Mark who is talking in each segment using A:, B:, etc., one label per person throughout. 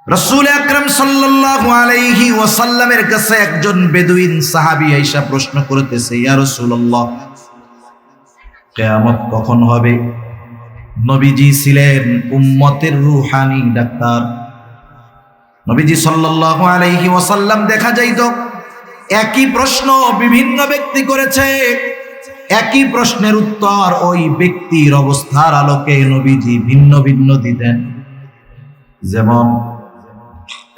A: রাসূল আকরাম সাল্লাল্লাহু আলাইহি ওয়াসাল্লামের কাছে একজন বেদুইন সাহাবী আয়েশা প্রশ্ন করতেছে, ইয়া রাসূলুল্লাহ, কিয়ামত কখন হবে? নবীজি ছিলেন উম্মতের রূহানি ডাক্তার। নবীজি সাল্লাল্লাহু আলাইহি ওয়াসাল্লাম দেখা যাইত একই প্রশ্ন বিভিন্ন ব্যক্তি করেছে, একই প্রশ্নের উত্তর ওই ব্যক্তির অবস্থার আলোকে নবীজি ভিন্ন ভিন্ন দিতেন। যেমন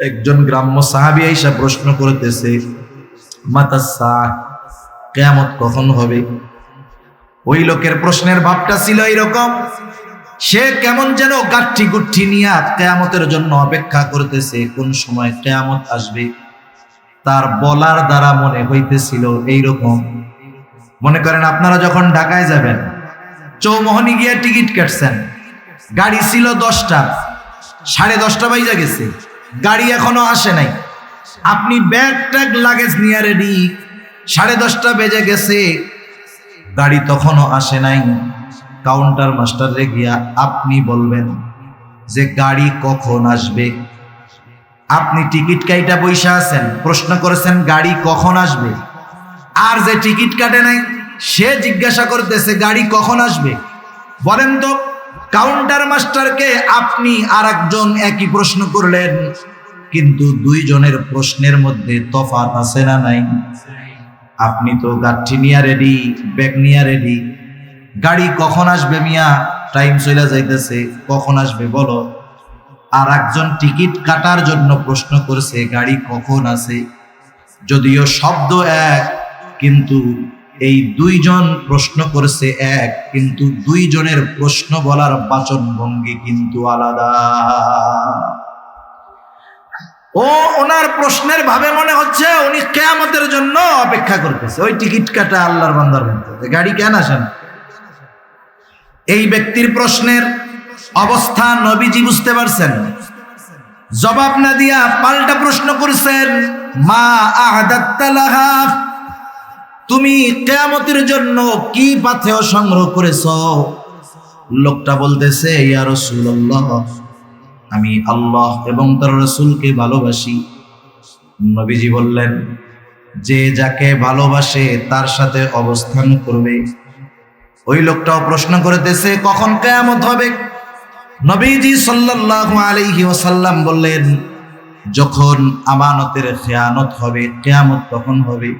A: একজন গ্রাম্য সাহাবী আয়েশা প্রশ্ন করতেছে, মাতাসা, কিয়ামত কখন হবে? ওই লোকের প্রশ্নের ভাবটা ছিল এইরকম, সে কেমন যেন গাঠি গুঠি নিয়ে কিয়ামতের জন্য অপেক্ষা করতেছে, কোন সময় কিয়ামত আসবে। তার বলার দ্বারা মনে হইতেছিল এইরকম, মনে করেন আপনারা যখন ঢাকায় যাবেন, চৌমোহনী গিয়ে টিকিট কাটছেন, গাড়ি ছিল 10টা, 10:30 বাজে গেছে, গাড়ি এখনো আসে নাই, আপনি ব্যাগ ট্যাগ লাগেজ নিয়ে রেডি, 10:30 বেজে গেছে, গাড়ি তখনও আসে নাই। কাউন্টার মাস্টারে গিয়া আপনি বলবেন যে গাড়ি কখন আসবে। আপনি টিকিট কাইটা বইসা আছেন, প্রশ্ন করেছেন গাড়ি কখন আসবে, আর যে টিকিট কাটে নাই সে জিজ্ঞাসা করতেছে গাড়ি কখন আসবে। বলেন তো, কাউন্টার মাস্টারকে আপনি আর একজন একই প্রশ্ন করলেন, কিন্তু দুইজনের প্রশ্নের মধ্যে তফাৎ আছে না নাই? আপনি তো গাঠি নিয়ে রেডি, ব্যাগ নিয়ে রেডি, গাড়ি কখন আসবে মিয়া, টাইম চলে যাইতেছে, কখন আসবে বলো। আর একজন টিকিট কাটার জন্য প্রশ্ন করছে গাড়ি কখন আছে। যদিও শব্দ এক, কিন্তু এই দুইজন প্রশ্ন করছে এক, কিন্তু দুইজনের প্রশ্ন বলার বাচন ভঙ্গি কিন্তু আলাদা। ওনার প্রশ্নের ভাবে মনে হচ্ছে উনি কিয়ামতের জন্য অপেক্ষা করতেছে, ওই টিকিট কাটা আল্লাহর বান্দার মধ্যে গাড়ি কেন আসেন। এই ব্যক্তির প্রশ্নের অবস্থা নবীজি বুঝতে পারছেন, জবাব না দিয়া পাল্টা প্রশ্ন করেছেন, মা আহাদাত্তা লাহা, তুমি কিয়ামতের জন্য কি পাথেয় সংগ্রহ করেছো? লোকটা বলতেছে, ইয়া রাসূলুল্লাহ, আমি আল্লাহ এবং তার রাসূলকে ভালোবাসি। নবীজি বললেন, যে যাকে ভালোবাসে তার সাথে অবস্থান করবে। ওই লোকটাও প্রশ্ন করতেছে কখন কিয়ামত হবে? নবীজি সাল্লাল্লাহু আলাইহি ওয়াসাল্লাম বললেন, যখন আমানতের খেয়ানত হবে, কিয়ামত তখন হবে।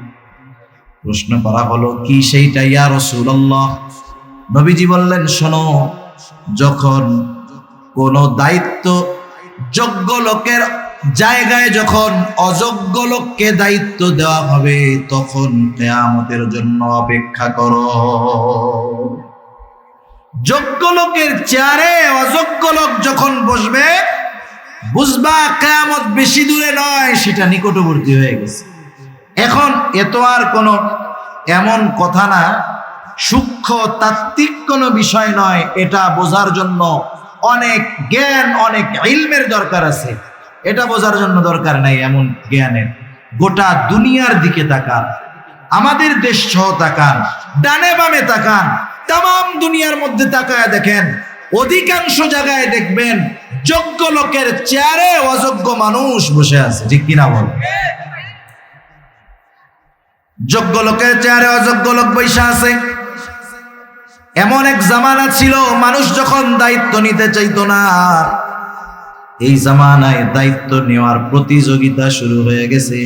A: প্রশ্ন করা হলো, কি সেইটা ইয়া রাসূলুল্লাহ? নবীজি বললেন, শোনো, যখন কোন দায়িত্ব যোগ্য লোকের জায়গায় যখন অযোগ্য লোককে দায়িত্ব দেওয়া হবে, তখন কিয়ামতের জন্য অপেক্ষা করো। যোগ্য লোকের চেয়ারে অযোগ্য লোক যখন বসবে, বুঝবা কিয়ামত বেশি দূরে নয়, সেটা নিকটবর্তী হয়ে গেছে। এখন এত আর কোনো এমন কথা না, সূক্ষ্ম তাত্ত্বিক কোনো বিষয় নয়, এটা বোঝার জন্য অনেক জ্ঞান, অনেক ইলমের দরকার আছে। এটা বোঝার জন্য দরকার নাই এমন জ্ঞানের। গোটা দুনিয়ার দিকে তাকান, আমাদের দেশ সহ তাকান, ডানে বামে তাকান, তাম দুনিয়ার মধ্যে তাকায় দেখেন, অধিকাংশ জায়গায় দেখবেন যোগ্য লোকের চেয়ারে অযোগ্য মানুষ বসে আছে, ঠিক কিনা বল? যোগ্য লোকের চেয়ারে অযোগ্য লোক বসে আছে। এমন এক জামানা ছিল, মানুষ যখন দায়িত্ব নিতে চাইতো না, এই জামানায় দায়িত্ব নেওয়ার প্রতিযোগিতা শুরু হয়ে গেছে।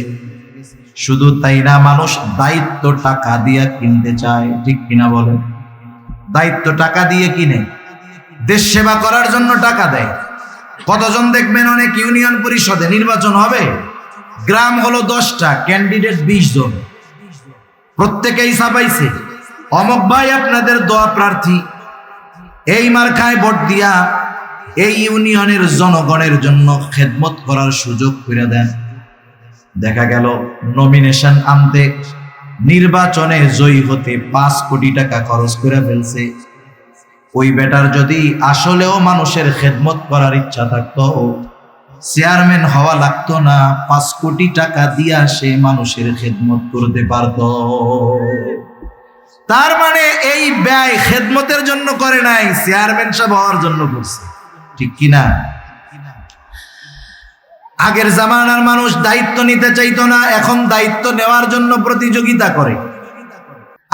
A: শুধু তাই না, মানুষ দায়িত্ব টাকা দিয়ে কিনতে চায়, ঠিক কিনা বলেন? দায়িত্ব টাকা দিয়ে কিনে, দেশ সেবা করার জন্য টাকা দেয়। কতজন দেখবেন অনেক ইউনিয়ন পরিষদে নির্বাচন হবে, গ্রাম হলো 10টা, ক্যান্ডিডেট 20 জন, প্রত্যেকেই ছাপাইছে অমক ভাই আপনাদের দোয়া প্রার্থী, এই মার্কায় ভোট দিয়া এই ইউনিয়নের জনগণের জন্য খেদমত করার সুযোগ করে দেন। দেখা গেল নমিনেশন আনতে, নির্বাচনে জয়ী হতে 5 কোটি টাকা খরচ করে ফেলছে। ওই বেটার যদি আসলেও মানুষের খেদমত করার ইচ্ছা থাকতো, চেয়ারম্যান হওয়া লাগতো না, 5 কোটি টাকা দিয়া সে মানুষের খেদমত করতে পারত। তার মানে এই ব্যয় খেদমতের জন্য করে নাই, চেয়ারম্যান সাহেব হওয়ার জন্য করছে, ঠিক কিনা? আগের জামানার মানুষ দায়িত্ব নিতে চাইতো না, এখন দায়িত্ব নেওয়ার জন্য প্রতিযোগিতা করে।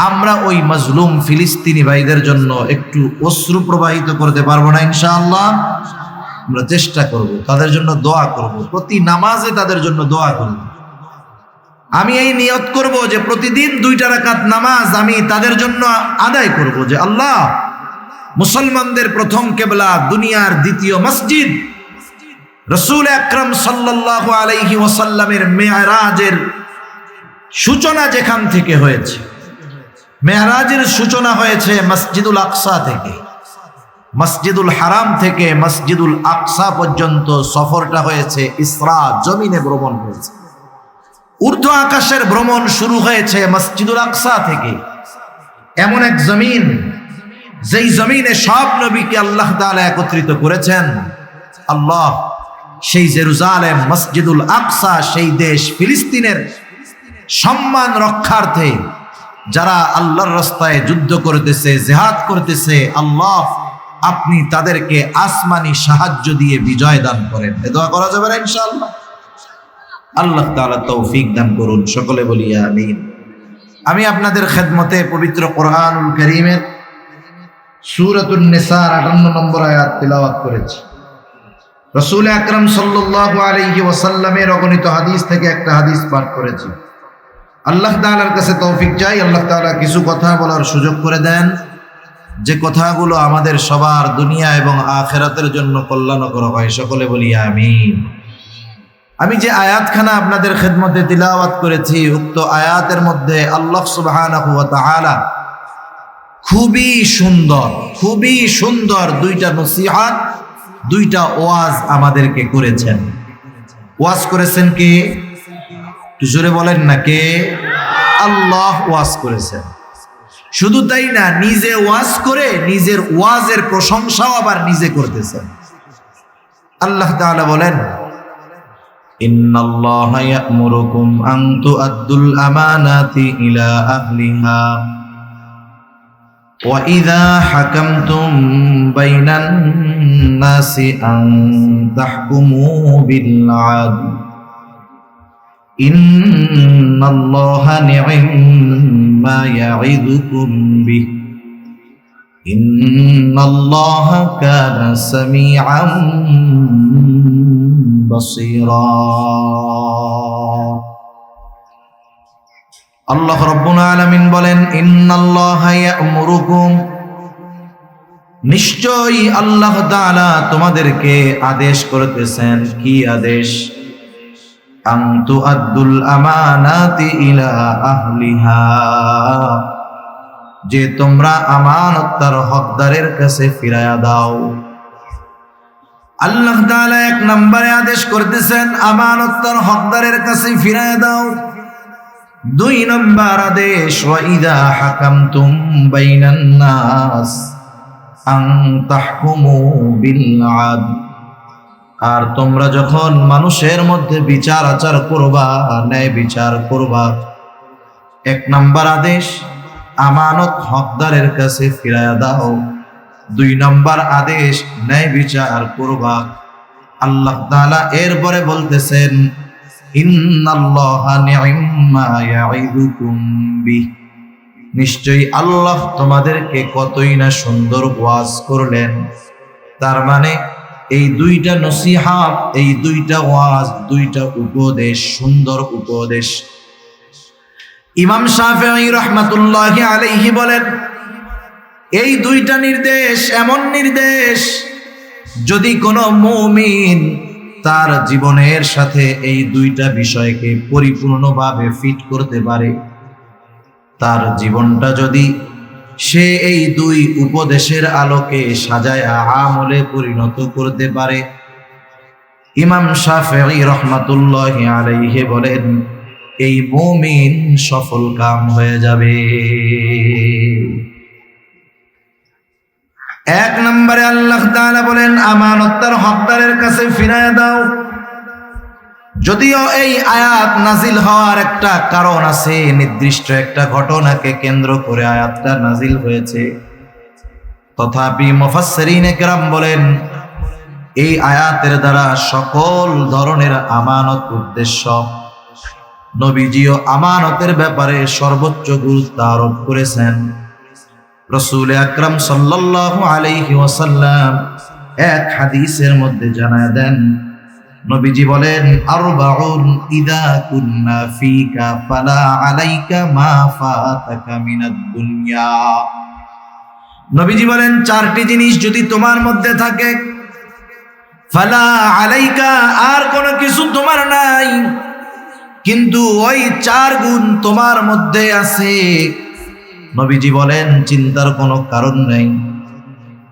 A: আমরা ওই মাজলুম ফিলিস্তিনি ভাইদের জন্য একটু অশ্রু প্রবাহিত করতে পারবো না ইনশাআল্লাহ? আমরা চেষ্টা করব, তাদের জন্য দোয়া করব, প্রতি নামাজে তাদের জন্য দোয়া করব। আমি এই নিয়ত করব যে প্রতিদিন 2 রাকাত নামাজ আমি তাদের জন্য আদায় করব, যে আল্লাহ, মুসলমানদের প্রথম কিবলা, দুনিয়ার দ্বিতীয় মসজিদ, রাসূল আকরাম সাল্লাল্লাহু আলাইহি ওয়াসাল্লামের মেরাজের সূচনা যেখান থেকে হয়েছে, মেরাজের সূচনা হয়েছে মসজিদুল আকসা থেকে। মসজিদুল হারাম থেকে মসজিদুল আকসা পর্যন্ত সফরটা হয়েছে ইসরা, জমিনে ভ্রমণ হয়েছে। ঊর্ধ্ব আকাশের ভ্রমণ শুরু হয়েছে মসজিদুল আকসা থেকে। এমন এক জমিন, যেই জমিনে সব নবীকে আল্লাহ তাআলা একত্রিত করেছেন। আল্লাহ সেই জেরুজালেম, মসজিদুল আকসা, সেই দেশ ফিলিস্তিনের সম্মান রক্ষার্থে যারা আল্লাহর রাস্তায় যুদ্ধ করতেছে, জিহাদ করতেছে, আল্লাহ আপনি তাদেরকে আসমানি সাহায্য দিয়ে বিজয় দান করেন। এ দোয়া করা যাবে না ইনশাআল্লাহ? আল্লাহ তাআলা তৌফিক দান করুন, সকলে বলি আমিন। আমি আপনাদের খেদমতে পবিত্র কোরআনুল কারীমের সূরাতুন নিসার 58 নম্বর আয়াত তিলাওয়াত করেছি। রাসূল আকরাম সাল্লাল্লাহু আলাইহি ওয়াসাল্লামের অগণিত হাদিস থেকে একটা হাদিস পাঠ করেছি। আল্লাহ তাআলার কাছে তৌফিক চাই, আল্লাহ তাআলা কিছু কথা বলার সুযোগ করে দেন, যে কথাগুলো আমাদের সবার দুনিয়া এবং আখিরাতের জন্য কল্যাণকর হয়। সকলে বলি আমিন। আমি যে আয়াতখানা আপনাদের খেদমতে তিলাওয়াত করেছি, উক্ত আয়াতের মধ্যে আল্লাহ সুবহানাহু ওয়া তাআলা খুবই সুন্দর 2টা নসিহত, 2টা ওয়াজ আমাদেরকে করেছেন। ওয়াজ করেছেন কে? জোরে বলেন না, কে? আল্লাহ ওয়াজ করেছেন। শুধু তাই না, নিজে ওয়াজ করে নিজের ওয়াজের প্রশংসাও আবার নিজে করতেছেন। আল্লাহ তাআলা বলেন, ইন্নাল্লাহা ইয়া'মুরুকুম আন তু'আদ্দুল আমানাতি ইলা আহলিহা ওয়া ইযা হাকামতুম বাইনান নাসি আন তাহকুমু বিল আদল ইন্নাল্লাহা নি'ম্মা ইয়া'iদুকুম বিহি ইন্নাল্লাহা কানা সামিআন বাসীরা। আল্লাহ রাব্বুল আলামিন বলেন, ইন্নাল্লাহা ইয়া'মুরুকুম, নিশ্চয়ই আল্লাহ তাআলা তোমাদেরকে আদেশ করতেছেন। কি আদেশ? আন তুআদ্দুল আমানাতি ইলা আহলিহা, যে তোমরা আমানত তার হকদারের কাছে ফিরায়া দাও। আল্লাহ তাআলা 1 নম্বরে আদেশ করতেছেন আমানত তার হকদারের কাছে ফিরায়া দাও। 2 নম্বর আদেশ, ওয়া ইযা হাকামতুম বাইনান নাস আন তাহকুমু বিল আদল, আর তোমরা যখন মানুষের মধ্যে বিচার আচার করবা, ন্যায় বিচার করবা। 1 নম্বর আদেশ, আমানত হকদারের কাছে ফিরায়া দাও। 2 নম্বর আদেশ, ন্যায় বিচার করবা। আল্লাহ তাআলা এরপরে বলতেছেন, ইন্নাল্লাহা নি'ম্মা ইয়া'iদুকুম বিহি, নিশ্চয়ই আল্লাহ তোমাদেরকে কতই না সুন্দর ওয়াজ করলেন। তার মানে এই 2টা নসিহত, এই 2টা ওয়াজ, 2টা উপদেশ, সুন্দর উপদেশ। ইমাম শাফিঈ রাহমাতুল্লাহি আলাইহি বলেন, এই 2টা নির্দেশ এমন নির্দেশ, যদি কোনো মুমিন তার জীবনের সাথে এই 2টা বিষয়কে পরিপূর্ণভাবে ফিট করতে পারে, তার জীবনটা যদি সে এই 2 উপদেশের আলোকে সাজায়া আমলে পরিণত করতে পারে, ইমাম শাফিঈ রাহমাতুল্লাহি আলাইহি বলেন, এই মুমিন সফল কাম হয়ে যাবে। 1 নম্বরে আল্লাহ তাআলা বলেন, আমানত তার হকদারের কাছে ফিরায়া দাও। যদিও এই আয়াত নাজিল হওয়ার একটা কারণ আছে, নির্দিষ্ট একটা ঘটনাকে কেন্দ্র করে আয়াতটা নাজিল হয়েছে, তথাপি মুফাসসিরিনে কেরাম বলেন, এই আয়াতের দ্বারা সকল ধরনের আমানত উদ্দেশ্য। নবীজিও আমানতের ব্যাপারে সর্বোচ্চ গুরুত্ব আরোপ করেছেন। রাসূল আকরাম সাল্লাল্লাহু আলাইহি ওয়াসাল্লাম এক হাদিসের মধ্যে জানায় দেন, নবীজি বলেন, আরবাউন ইদা কুন্না ফিকা ফালা আলাইকা মা ফাতাকা মিনাদ দুনিয়া। নবীজি বলেন, চারটি জিনিস যদি তোমার মধ্যে থাকে, ফালা আলাইকা, আর কোনো কিছু তোমার নাই, কিন্তু ওই চার গুণ তোমার মধ্যে আছে। নবীজি বলেন, চিন্তার কোনো কারণ নেই।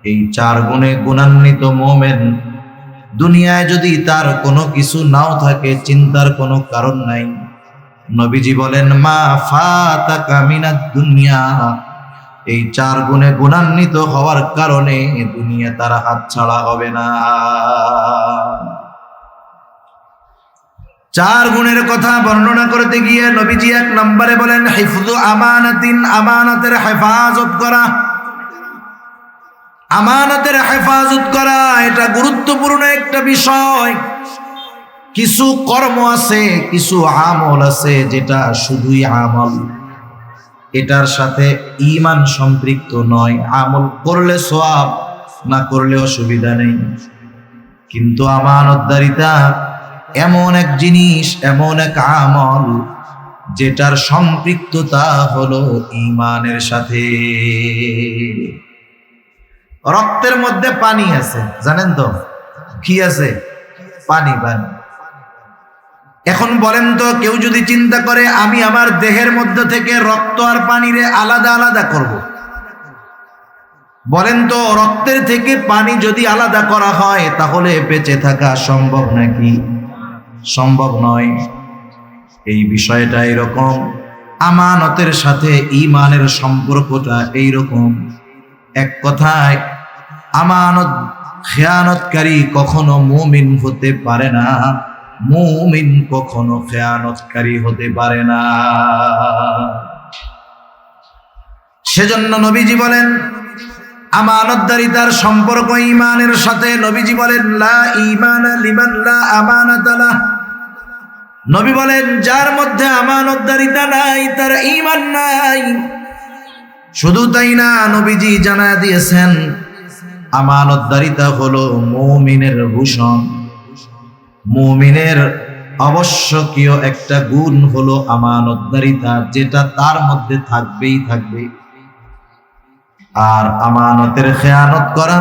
A: এই চার গুণে গুণান্বিত মুমিন দুনিয়ায় যদি তার কোনো কিছু নাও থাকে, চিন্তার কোনো কারণ নাই। নবীজি বলেন, মা ফাতাকা মিনাদ দুনিয়া, এই চার গুণে গুণান্বিত হওয়ার কারণে দুনিয়া তার হাতছাড়া হবে না। চার গুণের কথা বর্ণনা করতে গিয়ে নবীজি এক নম্বরে বলেন, হিফযু আমানাতিন, আমানতের হেফাজত করা। আমানতের হেফাজত করা এটা গুরুত্বপূর্ণ একটা বিষয়। কিছু কর্ম আছে, কিছু আমল আছে যেটা শুধুই আমল, এটার সাথে ঈমান সম্পৃক্ত নয়। আমল করলে সওয়াব, না করলে অসুবিধা নেই। কিন্তু আমানতদারিতা এমন এক জিনিস, এমন এক আমল যেটার সম্পৃক্ততা হলো ঈমানের সাথে। রক্তের মধ্যে পানি আছে, জানেন তো? কি আছে? পানি। পানি। এখন বলেন তো, কেউ যদি চিন্তা করে আমি আমার দেহের মধ্যে থেকে রক্ত আর পানিরে আলাদা আলাদা করব, বলেন তো রক্তের থেকে পানি যদি আলাদা করা হয় তাহলে বেঁচে থাকা সম্ভব নাকি? সম্ভব নয়। এই বিষয়টা এরকম, আমানতের সাথে ঈমানের সম্পর্কটা এইরকম। এক কথায়, আমানত খেয়ানতকারী কখনো মুমিন হতে পারে না, মুমিন কখনো খেয়ানতকারী হতে পারে না। সেজন্য নবীজি বলেন, আমানতদারিতার সম্পর্ক ঈমানের সাথে। নবীজি বলেন, লা ঈমানা লিমান লা আমানাতা লাহ। নবী বলেন, যার মধ্যে আমানতদারিতা নাই তার ঈমান নাই। শুধু তাই না, নবীজি জানায় দিয়েছেন, আমানতদারিতা হলো মুমিনের ভূষণ। মুমিনের আবশ্যকীয় একটা গুণ হলো আমানতদারিতা, যেটা তার মধ্যে থাকবেই থাকবে। আর আমানতের খেয়ানত করা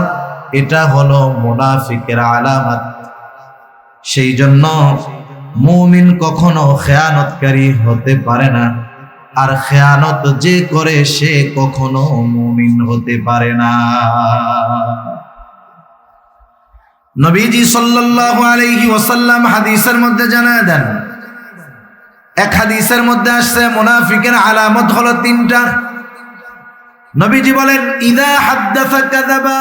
A: এটা হলো মুনাফিকের আলামত। সেই জন্য মুমিন কখনো খেয়ানতকারী হতে পারে না, আর খেয়ানত যে করে সে কখনো মুমিন হতে পারে না। নবীজি সাল্লাল্লাহু আলাইহি ওয়াসাল্লাম হাদিসের মধ্যে জানায় দেন, এক হাদিসের মধ্যে আসছে মুনাফিকের আলামত হলো তিনটা। নবীজি বলেন, ইদা হাদ্দাসা কাযাবা,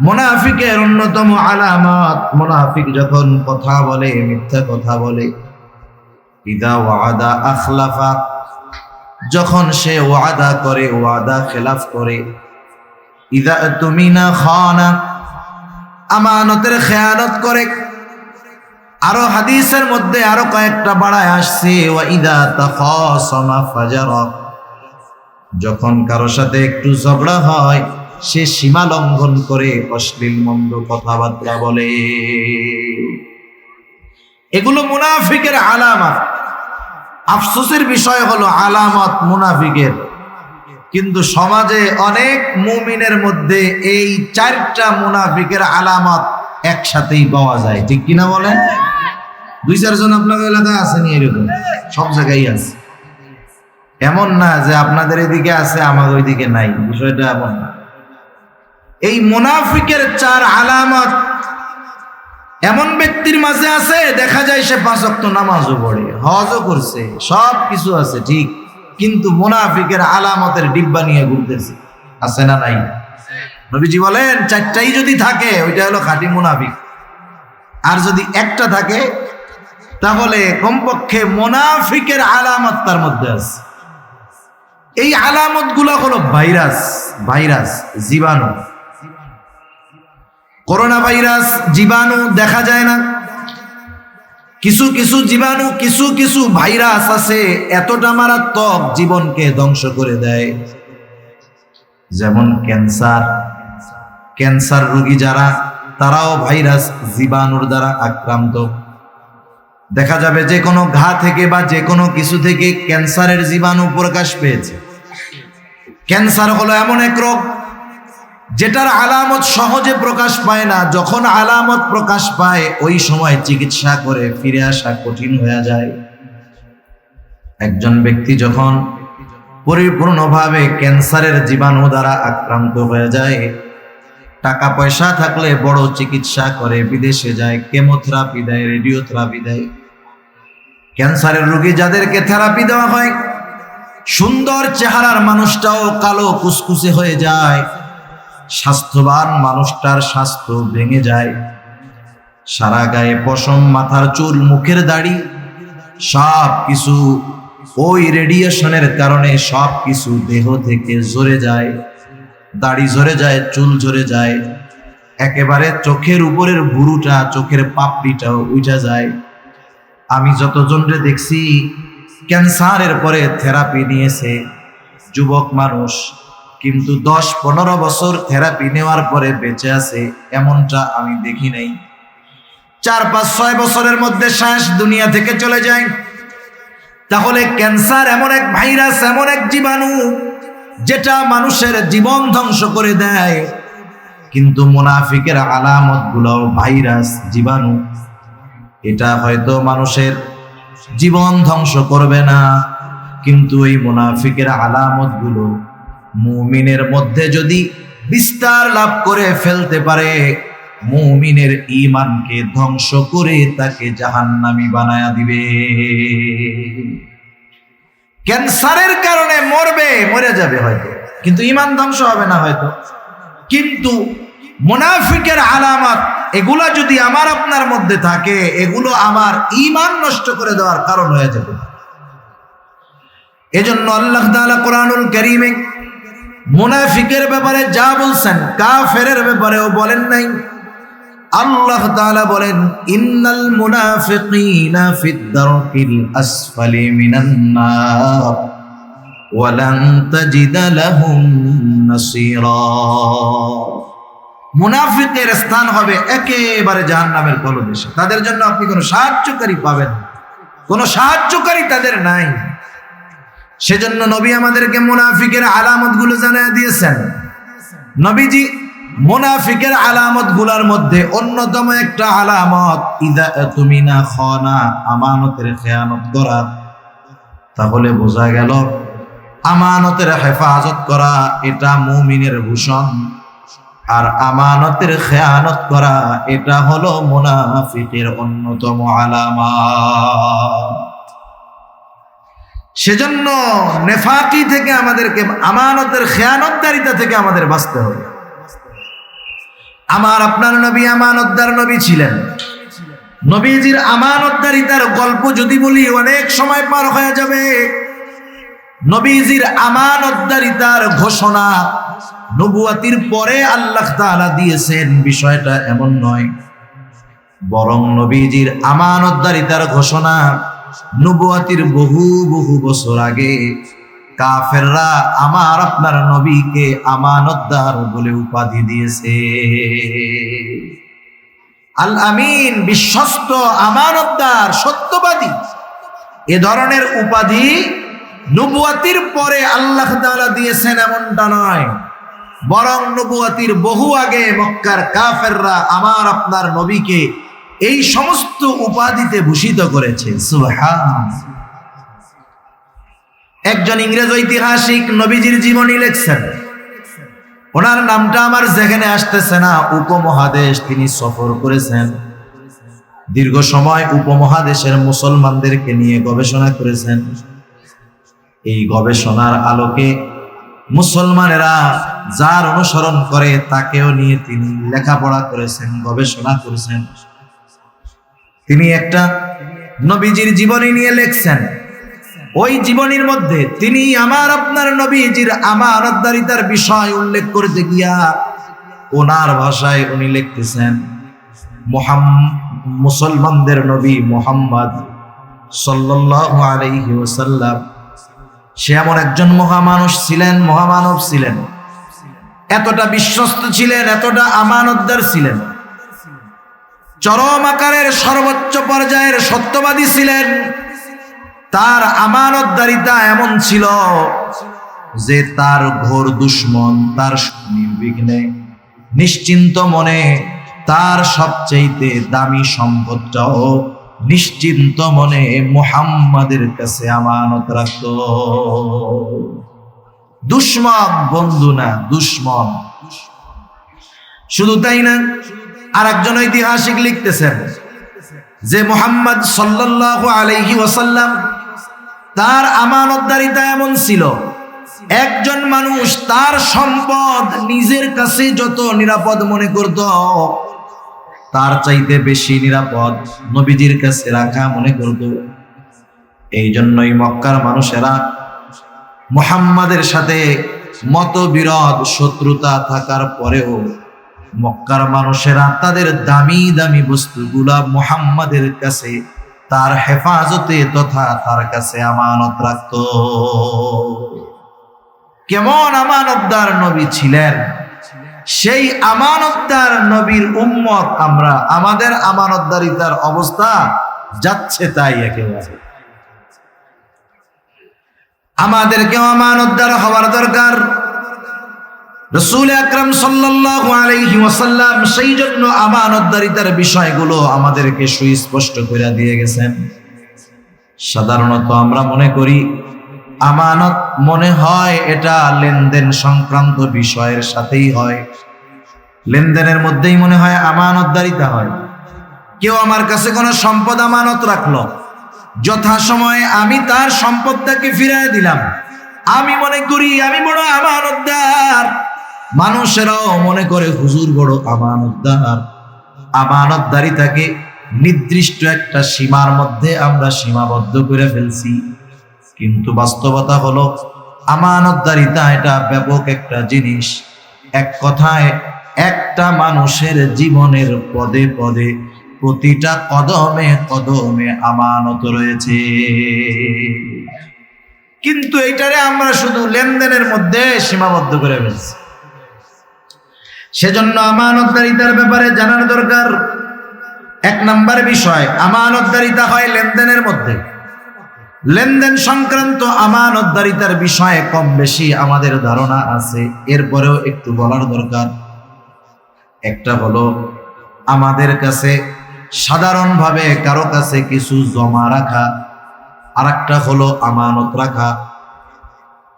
A: মুনাফিকের অন্যতম আলামত, মুনাফিক যখন কথা বলে মিথ্যা কথা বলে। ইদা ওয়াদা আখলাফা, যখন সে ওয়াদা করে ওয়াদা খেলাফ করে। ইদা তুমিনা খানা, আমানতের খেয়ানত করে। আরো হাদিসের মধ্যে আরো কয়েকটা বাড়ায় আসছে, ওয়া ইদা তাখাসামা ফাজারা, যখন কারো সাথে একটু ঝগড়া হয় সে সীমা লঙ্ঘন করে অশ্লীল মন্দ কথাবার্তা বলে। এগুলো মুনাফিকের আলামত। আফসোসের বিষয় হলো আলামত মুনাফিকের, কিন্তু সমাজে অনেক মুমিনের মধ্যে এই চারটা মুনাফিকের আলামত একসাথেই পাওয়া যায়। ঠিক কিনা বলেন? দুই চারজন আপনাদের এলাকায় আসেনি এরকম? সব জায়গায় আছে। এমন না যে আপনাদের এদিকে আছে আমাদের ওইদিকে নাই, বিষয়টা এমন না। এই মুনাফিকের চার আলামত এমন ব্যক্তির মাঝে আছে, দেখা যায় সে 5 ওয়াক্ত নামাজও পড়ে, হজও করছে, সব কিছু আছে ঠিক, কিন্তু মুনাফিকের আলামতের ডিব্বা নিয়ে ঘুরতেছে। আছে না নাই? নবীজি বলেন, চারটাই যদি থাকে ওইটা হলো খাঁটি মুনাফিক। আর যদি একটা থাকে তাহলে কমপক্ষে মুনাফিকের আলামত তার মধ্যে আছে। এই আলামত গুলো হলো ভাইরাস, জীবাণু। করোনা ভাইরাস জীবাণু দেখা যায় না, কিছু কিছু জীবাণু, কিছু কিছু ভাইরাস আছে এতটা মারাত্মক, জীবনকে ধ্বংস করে দেয়। যেমন ক্যান্সার, ক্যান্সার রোগী যারা, তারাও ভাইরাস জীবাণুর দ্বারা আক্রান্ত। দেখা যাবে যে কোনো ঘা থেকে বা যে কোনো কিছু থেকে ক্যান্সারের জীবাণু প্রকাশ পেয়েছে। ক্যান্সার হলো এমন এক রোগ যেটার আলামত সহজে প্রকাশ পায় না। যখন আলামত প্রকাশ পায় ওই সময় চিকিৎসা করে ফিরে আসা কঠিন হয়ে যায়। একজন ব্যক্তি যখন পরিপূর্ণভাবে ক্যান্সারের জীবাণু দ্বারা আক্রান্ত হয়ে যায়, টাকা পয়সা থাকলে বড় চিকিৎসা করে বিদেশে যায়, কেমোথেরাপি দেয়, রেডিওথেরাপি দেয়। ক্যান্সারের রোগী যাদেরকে থেরাপি দেওয়া হয়, সুন্দর চেহারার মানুষটাও কালো কুচকুচে হয়ে যায়, স্বাস্থ্যবান মানুষটার স্বাস্থ্য ভেঙে যায়, সারা গায়ে পশম, মাথার চুল, মুখের দাড়ি সব কিছু ওই রেডিয়েশনের কারণে সব কিছু দেহ থেকে ঝরে যায়। দাড়ি ঝরে যায়, চুল ঝরে যায়, একেবারে চোখের উপরের ভুরুটা, চোখের পাপড়িটাও উঠে যায়। আমি যতজনরে দেখছি ক্যান্সারের পরে থেরাপি নিয়েছে, যুবক মানুষ, কিন্তু 10-15 বছর থেরাপি নেওয়ার পরে বেঁচে আছে, এমনটা আমি দেখি নাই। 4-5-6 বছরের মধ্যে শেষ, দুনিয়া থেকে চলে যায়। তাহলে ক্যান্সার এমন এক ভাইরাস, এমন এক জীবাণু যেটা মানুষের জীবন ধ্বংস করে দেয়। কিন্তু মুনাফিকের আলামত গুলো ভাইরাস, জীবাণু, এটা হয়তো মানুষের জীবন ধ্বংস করবে না, কিন্তু এই মুনাফিকের আলামত গুলো মুমিনের মধ্যে যদি বিস্তার লাভ করে ফেলতে পারে, মুমিনের ঈমানকে ধ্বংস করে তাকে জাহান্নামী বানায়া দিবে। ক্যান্সারের কারণে মরে যাবে হয়তো, কিন্তু ঈমান ধ্বংস হবে না হয়তো। কিন্তু মুনাফিকের আলামত এগুলা যদি আমার আপনার মধ্যে থাকে, এগুলো আমার ঈমান নষ্ট করে দেওয়ার কারণ হয়ে যাবে। এজন্য আল্লাহ তাআলা কোরআনুল কারীমে মুনাফিকের ব্যাপারে যা বলছেন, কাফেরের ব্যাপারেও বলেন নাই। আল্লাহ তাআলা বলেন, ইন্নাল মুনাফিকিনা ফিদ দারকিল আসফালি মিনান নার ওয়া লান তাজিদা লাহুম নাসীরা। মুনাফিকের স্থান হবে একেবারে জাহান্নামের তলদেশে। তাদের জন্য আপনি কোনো সাহায্যকারী পাবেন না, কোনো সাহায্যকারী তাদের নাই। সেজন্য নবী আমাদেরকে মুনাফিকের আলামত গুলো জানিয়ে দিয়েছেন। নবীজি মুনাফিকের আলামত গুলার মধ্যে অন্যতম একটা আলামত, ইযা তুমিনা খানা, আমানতের খেয়ানত করা। তাহলে বোঝা গেল আমানতের হেফাজত করা এটা মুমিনের ভূষণ, আর আমানতের খেয়ানত করা এটা হলো মুনাফিকের অন্যতম আলামত। সেজন্য নেফাকি থেকে আমাদেরকে, আমানতের খেয়ানতদারিতা থেকে আমাদের বাঁচতে হবে। আমার আপনার নবী আমানতদার নবী ছিলেন। নবীজির আমানতদারিতার গল্প যদি বলি অনেক সময় পার হয়ে যাবে। নবীজির আমানতদারিতার ঘোষণা নবুয়াতির পরে আল্লাহ তাআলা দিয়েছেন, বিষয়টা এমন নয়। বরং নবীজির আমানতদারিতার ঘোষণা নবুয়াতির বহু বহু বছর আগে কাফেররা আমার আপনার নবীকে আমানতদার বলে উপাধি দিয়েছে। আল আমিন, বিশ্বস্ত, আমানতদার, সত্যবাদী, এ ধরনের উপাধি নবুয়াতির পরে আল্লাহ তাআলা দিয়েছেন এমনটা নয়। বরং নবুয়াতির বহু আগে মক্কার কাফেররা আমার আপনার নবীকে এই সমস্ত উপাধিতে ভূষিত করেছে। সুবহানাল্লাহ। একজন ইংরেজ ঐতিহাসিক নবীজির জীবনী লিখছেন, ওনার নামটা আমার যেখানে আসতেছে না। উপমহাদেশ তিনি সফর করেছেন, দীর্ঘ সময় উপমহাদেশের মুসলমানদেরকে নিয়ে গবেষণা করেছেন। এই গবেষণার আলোকে মুসলমানেরা যার অনুসরণ করে তাকেও নিয়ে তিনি লেখাপড়া করেছেন, গবেষণা করেছেন। তিনি একটা নবীজির জীবনী নিয়ে লিখছেন। ওই জীবনীর মধ্যে তিনি আমার আপনার নবীজির আমানতদারিতার বিষয় উল্লেখ করতে গিয়া ওনার ভাষায় উনি লিখতেছেন, মুসলমানদের নবী মুহাম্মদ সাল্লাল্লাহু আলাইহি ওয়াসাল্লাম, সে এমন একজন মহামানব ছিলেন, এতটা বিশ্বস্ত ছিলেন, এতটা আমানতদার ছিলেন, চরম আকারের সর্বোচ্চ পর্যায়ের সত্যবাদী ছিলেন। তার আমানতদারিতা এমন ছিল যে তার ঘোর দুশমন তার নির্বিঘ্নে নিশ্চিন্ত মনে তার সবচেয়ে দামি সম্পদটাও নিশ্চিন্ত মনে মুহাম্মাদের কাছে আমানত রাখত। দুশমন বন্ধু না, দুশমন। শুধু তাই না, আরেকজন ঐতিহাসিক লিখতেছেন যে মুহাম্মদ সাল্লাল্লাহু আলাইহি ওয়াসাল্লাম তার আমানতদারিতা এমন ছিল, একজন মানুষ তার সম্পদ নিজের কাছে যত নিরাপদ মনে করত, তার চাইতে বেশি নিরাপদ নবীজির কাছে রাখা মনে করত। এই জন্যই মক্কার মানুষেরা মুহাম্মাদের সাথে মতবিরোধ শত্রুতা থাকার পরেও মক্কার মানুষেরা তাদের দামি দামি বস্তুগুলা মুহাম্মাদের কাছে তার হেফাজতে তথা তার কাছে আমানত রাখত। কেমন আমানতদার নবী ছিলেন! সেই আমানতদার নবীর উম্মত আমরা, আমাদের আমানতদারিতার অবস্থা যাচ্ছে তাই। একেবারে আমাদেরকেও আমানতদার হওয়ার দরকার। রাসূল আকরাম সাল্লাল্লাহু আলাইহি ওয়াসাল্লাম সেই জন্য আমানতদারিতার বিষয়গুলো আমাদেরকে সুস্পষ্ট করে দিয়ে গেছেন। সাধারণত আমরা মনে করি আমানত মনে হয় এটা লেনদেন সংক্রান্ত বিষয়ের সাথেই হয়, লেনদেনের মধ্যেই মনে হয় আমানতদারিতা হয়। কেউ আমার কাছে কোনো সম্পদ আমানত রাখলো, যথাসময়ে আমি তার সম্পদটাকে ফিরিয়ে দিলাম, আমি মনে করি আমি বড় আমানতদার। মানুষেরাও মনে করে হুজুর বড় আমানতদার। আমানতদারিতাকে নির্দিষ্ট একটা সীমার মধ্যে আমরা সীমাবদ্ধ করে ফেলছি, কিন্তু বাস্তবতা হলো আমানতদারিতা এটা ব্যাপক একটা জিনিস। এক কথায় একটা মানুষের জীবনের পদে পদে প্রতিটা কদমে কদমে আমানত রয়েছে, কিন্তু এইটারে আমরা শুধু লেনদেনের মধ্যে সীমাবদ্ধ করে ফেলছি। সেজন্য আমানতদারিতার ব্যাপারে জানার দরকার। এক নাম্বার বিষয়, আমানতদারিতা হয় লেনদেনের মধ্যে। লেনদেন সংক্রান্ত আমানতদারিতার বিষয়ে কম বেশি আমাদের ধারণা আছে, এরপরেও একটু বলার দরকার। একটা হলো আমাদের কাছে সাধারণভাবে কারো কাছে কিছু জমা রাখা, আর একটা হলো আমানত রাখা।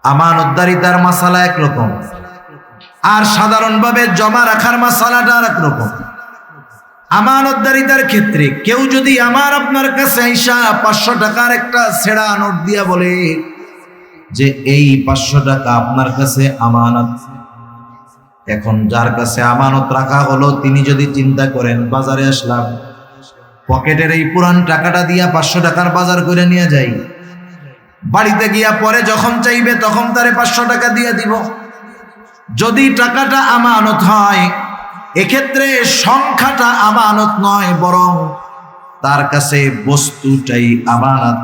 A: আমানতদারিতার মাসালা একরকম, আর সাধারণভাবে জমা রাখার মাসালাটা আর একরকম। আমানতদারিতার ক্ষেত্রে কেউ যদি আপনার কাছে আইসা 500 টাকার একটা ছেঁড়া নোট দিয়া বলে যে এই 500 টাকা আপনার কাছে আমানত, এখন যার কাছে আমানত রাখা হলো তিনি যদি চিন্তা করেন বাজারে আসলাম, পকেটের এই পুরান টাকাটা দিয়া 500 টাকার বাজার করে নিয়ে যাই, বাড়িতে গিয়া পরে যখন চাইবে তখন তারে 500 টাকা দিয়ে দিব। যদি টাকাটা আমানত হয়, এক্ষেত্রে সংখ্যাটা আমানত নয়, বরং তার কাছে বস্তুটাই আমানত।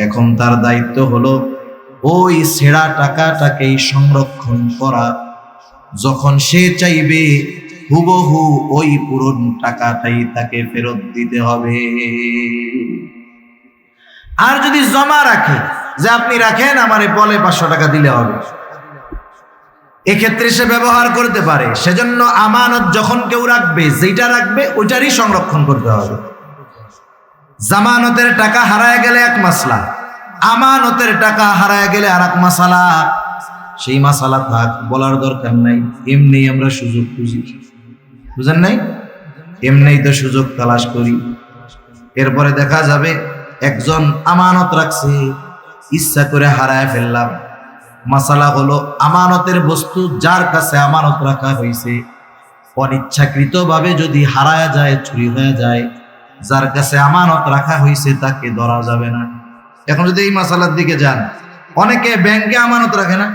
A: এখন তার দায়িত্ব হলো ওই ছেঁড়া টাকাটাকেই সংরক্ষণ করা, যখন সে চাইবে হুবহু ওই পুরন টাকাটাই তাকে ফেরত দিতে হবে। আর যদি জমা রাখে যে আপনি রাখেন, আমারে বলে 500 টাকা দিলে হবে, এক্ষেত্রে সে ব্যবহার করতে পারে। সেজন্য আমানত যখন কেউ রাখবে, যেটা রাখবে ওইটারই সংরক্ষণ করতে হবে। জামানতের টাকা হারায় গেলে এক মাসলা, আমানতের টাকা হারায় গেলে আর এক মাসালা। সেই মাসালা থাক, বলার দরকার নাই, এমনি আমরা সুযোগ খুঁজি, বুঝেন নাই? এমনি তো সুযোগ তালাশ করি। এরপরে দেখা যাবে একজন আমানত রাখছে, ইচ্ছা করে হারায় ফেললাম। মাসালা হলো আমানতের বস্তু যার কাছে আমানত রাখা হয়েছে অনিচ্ছাকৃতভাবে যদি হারায় যায়, চুরি হয়ে যায়, যার কাছে আমানত রাখা হয়েছে তাকে ধরা যাবে না। এখন যদি এই মাসালার দিকে যান, অনেকে ব্যাংকে আমানত রাখে না,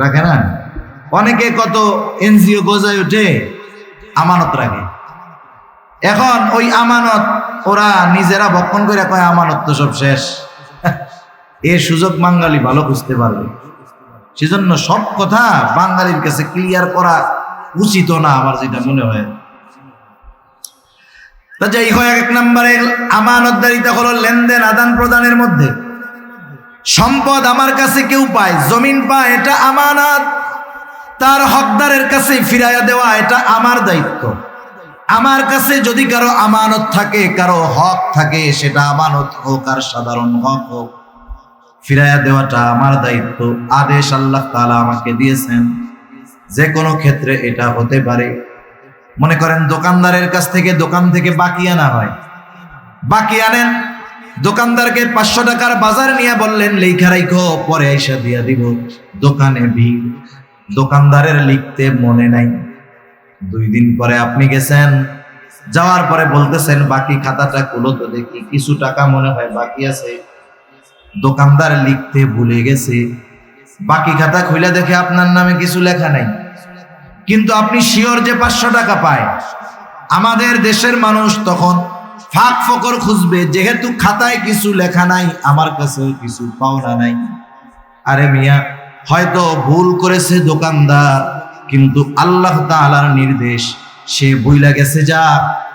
A: রাখে না, অনেকে কত এনজিও গজায় উঠে আমানত রাখে। এখন ওই আমানত ওরা নিজেরা ভক্ষণ করে কয় আমানত তো সব শেষ। এ সুযোগ বাঙালি ভালো বুঝতে পারবে। সেজন্য সব কথা বাঙালির কাছে ক্লিয়ার করা উচিত না, আমার যেটা মনে হয়। তা যাই হোক, 1 নম্বরে আমানতদারিতা হলো লেনদেন আদান প্রদানের মধ্যে। সম্পদ আমার কাছে কেউ পায়, জমিন পায়, এটা আমানত। তার হকদারের কাছে ফিরাইয়া দেওয়া এটা আমার দায়িত্ব। আমার কাছে যদি কারো আমানত থাকে, কারো হক থাকে, সেটা আমানত হোক আর সাধারণ হক হোক, ফিরাইয়া দেওয়াটা আমার দায়িত্ব। আদেশ আল্লাহ তাআলা আমাকে দিয়েছেন। যে কোনো ক্ষেত্রে এটা হতে পারে। মনে করেন দোকানদারের কাছ থেকে দোকান থেকে বাকি আনা হয়, বাকি আনেন, দোকানদারকে 500 টাকার বাজার নিয়ে বললেন লেখা রাখো, পরে আইসা দিয়া দিব। দোকানে ভিড়, দোকানদারের লিখতে মনে নাই। 2 দিন পরে আপনি গেছেন, যাওয়ার পরে বলতেছেন বাকি খাতাটা খুলো তো দেখি, কিছু টাকা মনে হয় বাকি আছে। দোকানদার লিখতে ভুলে গেছে, বাকি খাতা খুলে দেখে আপনার নামে কিছু লেখা নাই, কিন্তু আপনি শিওর যে 500 টাকা পায়। আমাদের দেশের মানুষ তখন ফাঁক ফকর খুঁজবে, যেহেতু খাতায় কিছু লেখা নাই, আমার কাছেও কিছু পাওনা নাই। আরে মিয়া, হয়তো ভুল করেছে দোকানদার, কিন্তু আল্লাহ তাআলার নির্দেশ, সে ভুইলা গেছে, যা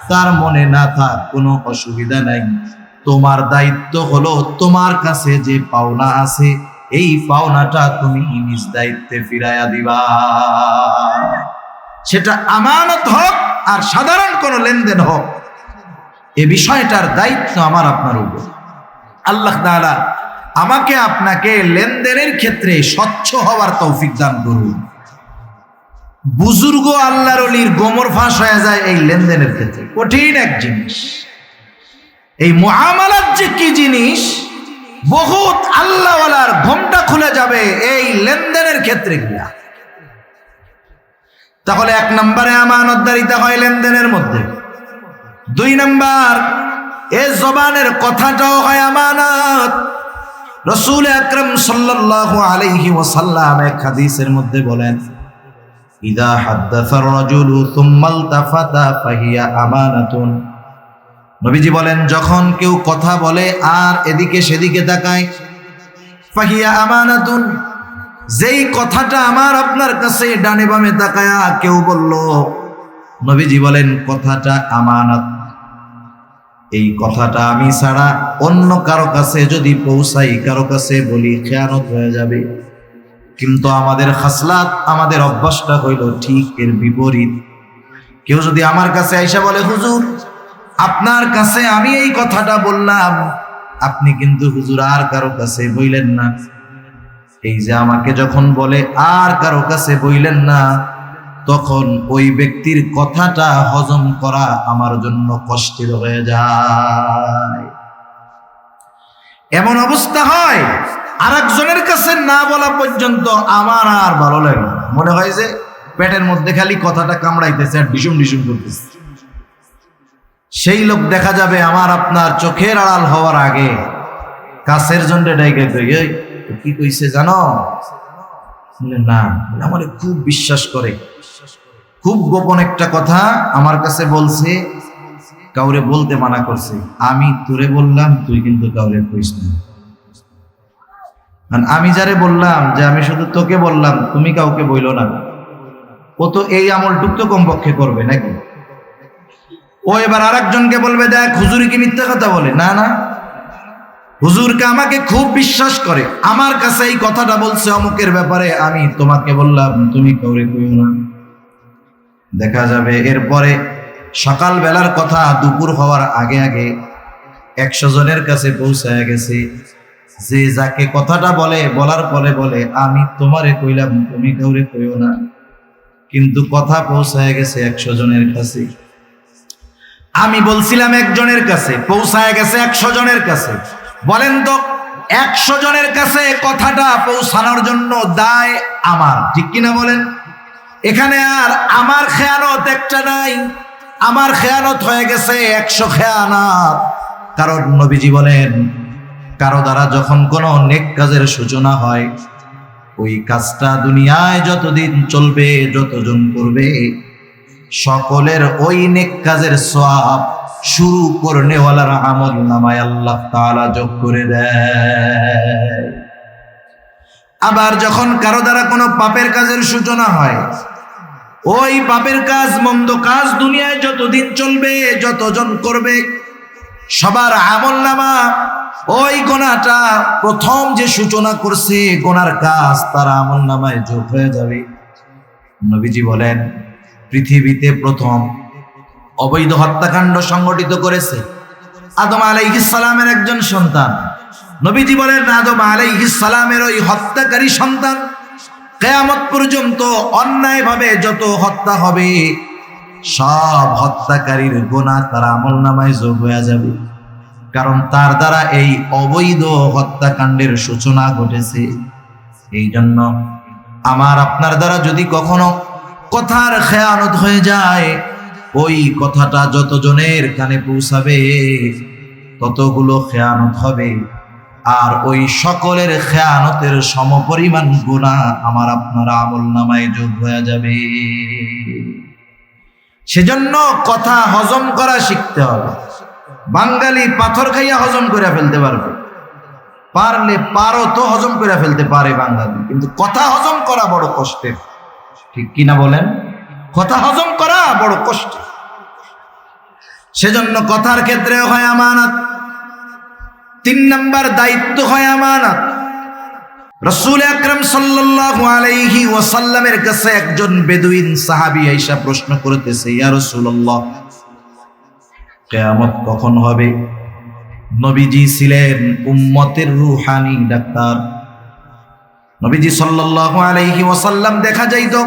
A: তার মনে না থাক, কোনো অসুবিধা নাই। তোমার দায়িত্ব হলো তোমার কাছে যে পাওনা আছে, এই পাওনাটা তুমি নিজ দায়িত্বে ফিরাইয়া দিবা। সেটা আমানত হোক আর সাধারণ কোনো লেনদেন হোক, এ বিষয়টার দায়িত্ব আমার আপনার উপর। আল্লাহ তাআলা আমাকে আপনাকে লেনদেনের ক্ষেত্রে স্বচ্ছ হওয়ার তৌফিক দান করুন। বুজুর্গ আল্লাহর ওলির গোমর ফাঁস হয়ে যায় এই লেনদেনের ক্ষেত্রে। কঠিন এক জিনিস এই মুআমালাত, যে কি জিনিস, বহুত আল্লাহওয়ালার ঘোমটা খুলে যাবে এই লেনদেনের ক্ষেত্রে গিয়া। তাহলে 1 নম্বরে আমানতদারিতা হয় লেনদেনের মধ্যে। 2 নম্বর, এই জবানের কথাটাও হয় আমানত। রাসূল আকরাম সাল্লাল্লাহু আলাইহি ওয়াসাল্লাম এক হাদিসের মধ্যে বলেন, ইযা হাদ্দাসা রাজুলু সুম্মা ইলতাফাতা ফাহিয়া আমানাতুন। নবীজি বলেন, যখন কেউ কথা বলে আর এদিকে সেদিকে তাকায়, ফাহিয়া আমানাতুন, যেই কথাটা আমার আপনার কাছে ডানে বামে তাকায়া কেউ বলল, নবীজি বলেন কথাটা আমানত। এই কথাটা আমি ছাড়া অন্য কারো কাছে যদি পৌঁছাই, কারো কাছে বলি, খেয়ানত হয়ে যাবে। কিন্তু আমাদের খাসলাত, আমাদের অভ্যাসটা হইল ঠিক এর বিপরীত। কেউ যদি আমার কাছে আইসা বলে, হুজুর আপনার কাছে আমি এই কথাটা বললাম, আপনি কিন্তু হুজুর আর কারো কাছে বইলেন না। এই যে আমাকে যখন বলে আর কারো কাছে বইলেন না, তখন ওই ব্যক্তির কথাটা হজম করা আমার জন্য কষ্টের হয়ে যায়। এমন অবস্থা হয় আরেকজনের কাছে না বলা পর্যন্ত আমার আর ভালো লাগে না। মনে হয় যে পেটের মধ্যে খালি কথাটা কামড়াইতেছে আর ডিসুম ডিসুম করতেছে। সেই লোক দেখা যাবে আমার আপনার চোখের আড়াল হওয়ার আগে কাছের জন্য ডাইকে কই, এই কি কইছে জানো? বলে না, আমার খুব বিশ্বাস করে, খুব গোপন একটা কথা আমার কাছে বলছে, কাউরে বলতে মানা করছে। আমি তোরে বললাম, তুই কিন্তু কাউরে কইস না। আমি যারে বললাম যে আমি শুধু তোকে বললাম, তুমি কাউকে বইল না, ও তো এই আমলটুক তো কমপক্ষে করবে নাকি? ও এবার আরেকজনকে বলবে, দেখ হুজুর কি মিথ্যা কথা বলে। না না, হুজুরকে আমাকে খুব বিশ্বাস করে, আমার কাছে এই কথাটা বলছে অমুকের ব্যাপারে, আমি তোমাকে বললাম, তুমি কাউরে কইও না। দেখা যাবে এরপরে সকাল বেলার কথা দুপুর হওয়ার আগে আগে 100 জনের কাছে পৌঁছায় গেছে। যে যাকে কথাটা বলে, বলার পরে বলে, আমি তোমারে কইলাম, তুমি কাউরে কইও না, কিন্তু কথা পৌঁছায় গেছে 100 জনের কাছে। আমি বলছিলাম 1 জনের কাছে, পৌঁছায় গেছে 100 জনের কাছে। বলেন তো 100 জনের কাছে কথাটা পৌঁছানোর জন্য দায় আমার, ঠিক কিনা বলেন? এখানে আর আমার খেয়ানত একটা নাই, আমার খেয়ানত হয়ে গেছে 100 খেয়ানত। কারণ নবীজি বলেন, কারো দ্বারা যখন কোনো নেক কাজের সূচনা হয়, ওই কাজটা দুনিয়ায় যতদিন চলবে, যতজন করবে, সকলের ওই নেক কাজের সওয়াব শুরু করনেওয়ালার আমল নামায় আল্লাহ তাআলা যোগ করে দেয়। আবার যখন কারো দ্বারা কোনো পাপের কাজের সূচনা হয়, ওই পাপের কাজ, মন্দ কাজ দুনিয়ায় যতদিন চলবে, যতজন করবে, সবার আমল নামা ওই গোনাটা প্রথম যে সূচনা করছে গোনার কাজ, তার আমল নামায় যোগ হয়ে যাবে। নবীজি বলেন, পৃথিবীতে প্রথম অবৈধ হত্যাকাণ্ড সংগঠিত করেছে আদম আলাইহিস সালামের একজন সন্তান। নবীজি বলেন, আদম আলাইহিস সালামের ওই হত্যাকারী সন্তান কিয়ামত পর্যন্ত অন্যায়ভাবে যত হত্যা হবে, সব হত্যাকারীর গুনাহ তার আমলনামায় যোগ হয়ে যাবে। কারণ তার দ্বারা এই অবৈধ হত্যাকাণ্ডের সূচনা ঘটেছে। এই জন্য আমার আপনার দ্বারা যদি কখনো কথার খেয়ানত হয়ে যায়, ওই কথাটা যতজনের কানে পৌঁছাবে ততগুলো খেয়ানত হবে, আর ওই সকলের খেয়ানতের সমপরিমাণ গুনাহ আমার আপনার আমলনামায় যোগ হয়ে যাবে। সেজন্য কথা হজম করা শিখতে হবে। বাঙালি পাথর খাইয়া হজম করে ফেলতে পারবে, পারলে পারো তো হজম করে ফেলতে পারে বাঙালি, কিন্তু কথা হজম করা বড় কষ্টের। ঠিক কিনা বলেন? কথা হজম করা বড় কষ্ট। সেজন্য কথার ক্ষেত্রে হয় আমানত। 3 নাম্বার দায়িত্ব হয় আমানত। রাসূল আকরাম সাল্লাল্লাহু আলাইহি ওয়াসাল্লামের কাছে একজন বেদুইন সাহাবী আইসা প্রশ্ন করতেছে, ইয়া রাসূলুল্লাহ, কিয়ামত কখন হবে? নবীজি ছিলেন উম্মতের রূহানি ডাক্তার। নবীজি সাল্লাল্লাহু আলাইহি ওয়াসাল্লাম দেখা যাইতো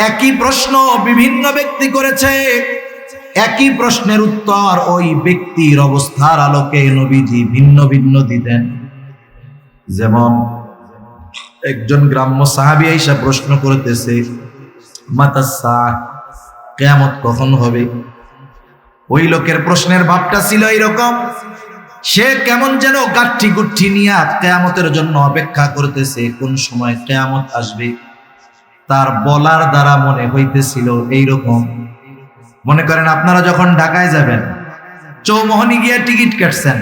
A: একই প্রশ্ন বিভিন্ন ব্যক্তি করেছে, একই প্রশ্নের উত্তর ওই ব্যক্তির অবস্থার আলোকে নবীজি ভিন্ন ভিন্ন দিতেন। যেমন একজন গ্রাম্য সাহাবী আইসা প্রশ্ন করতেছে, মাতাসা, কিয়ামত কখন হবে? ওই লোকের প্রশ্নের ভাবটা ছিল এইরকম, সে কেমন যেন গাঠি গুঠি নিয়ে কিয়ামতের জন্য অপেক্ষা করতেছে, কোন সময় কিয়ামত আসবে। তার বলার দ্বারা মনে হইতেছিল এইরকম, মনে করেন আপনারা যখন ঢাকায় যাবেন, চৌমোহনী গিয়ে টিকিট কাটছেন,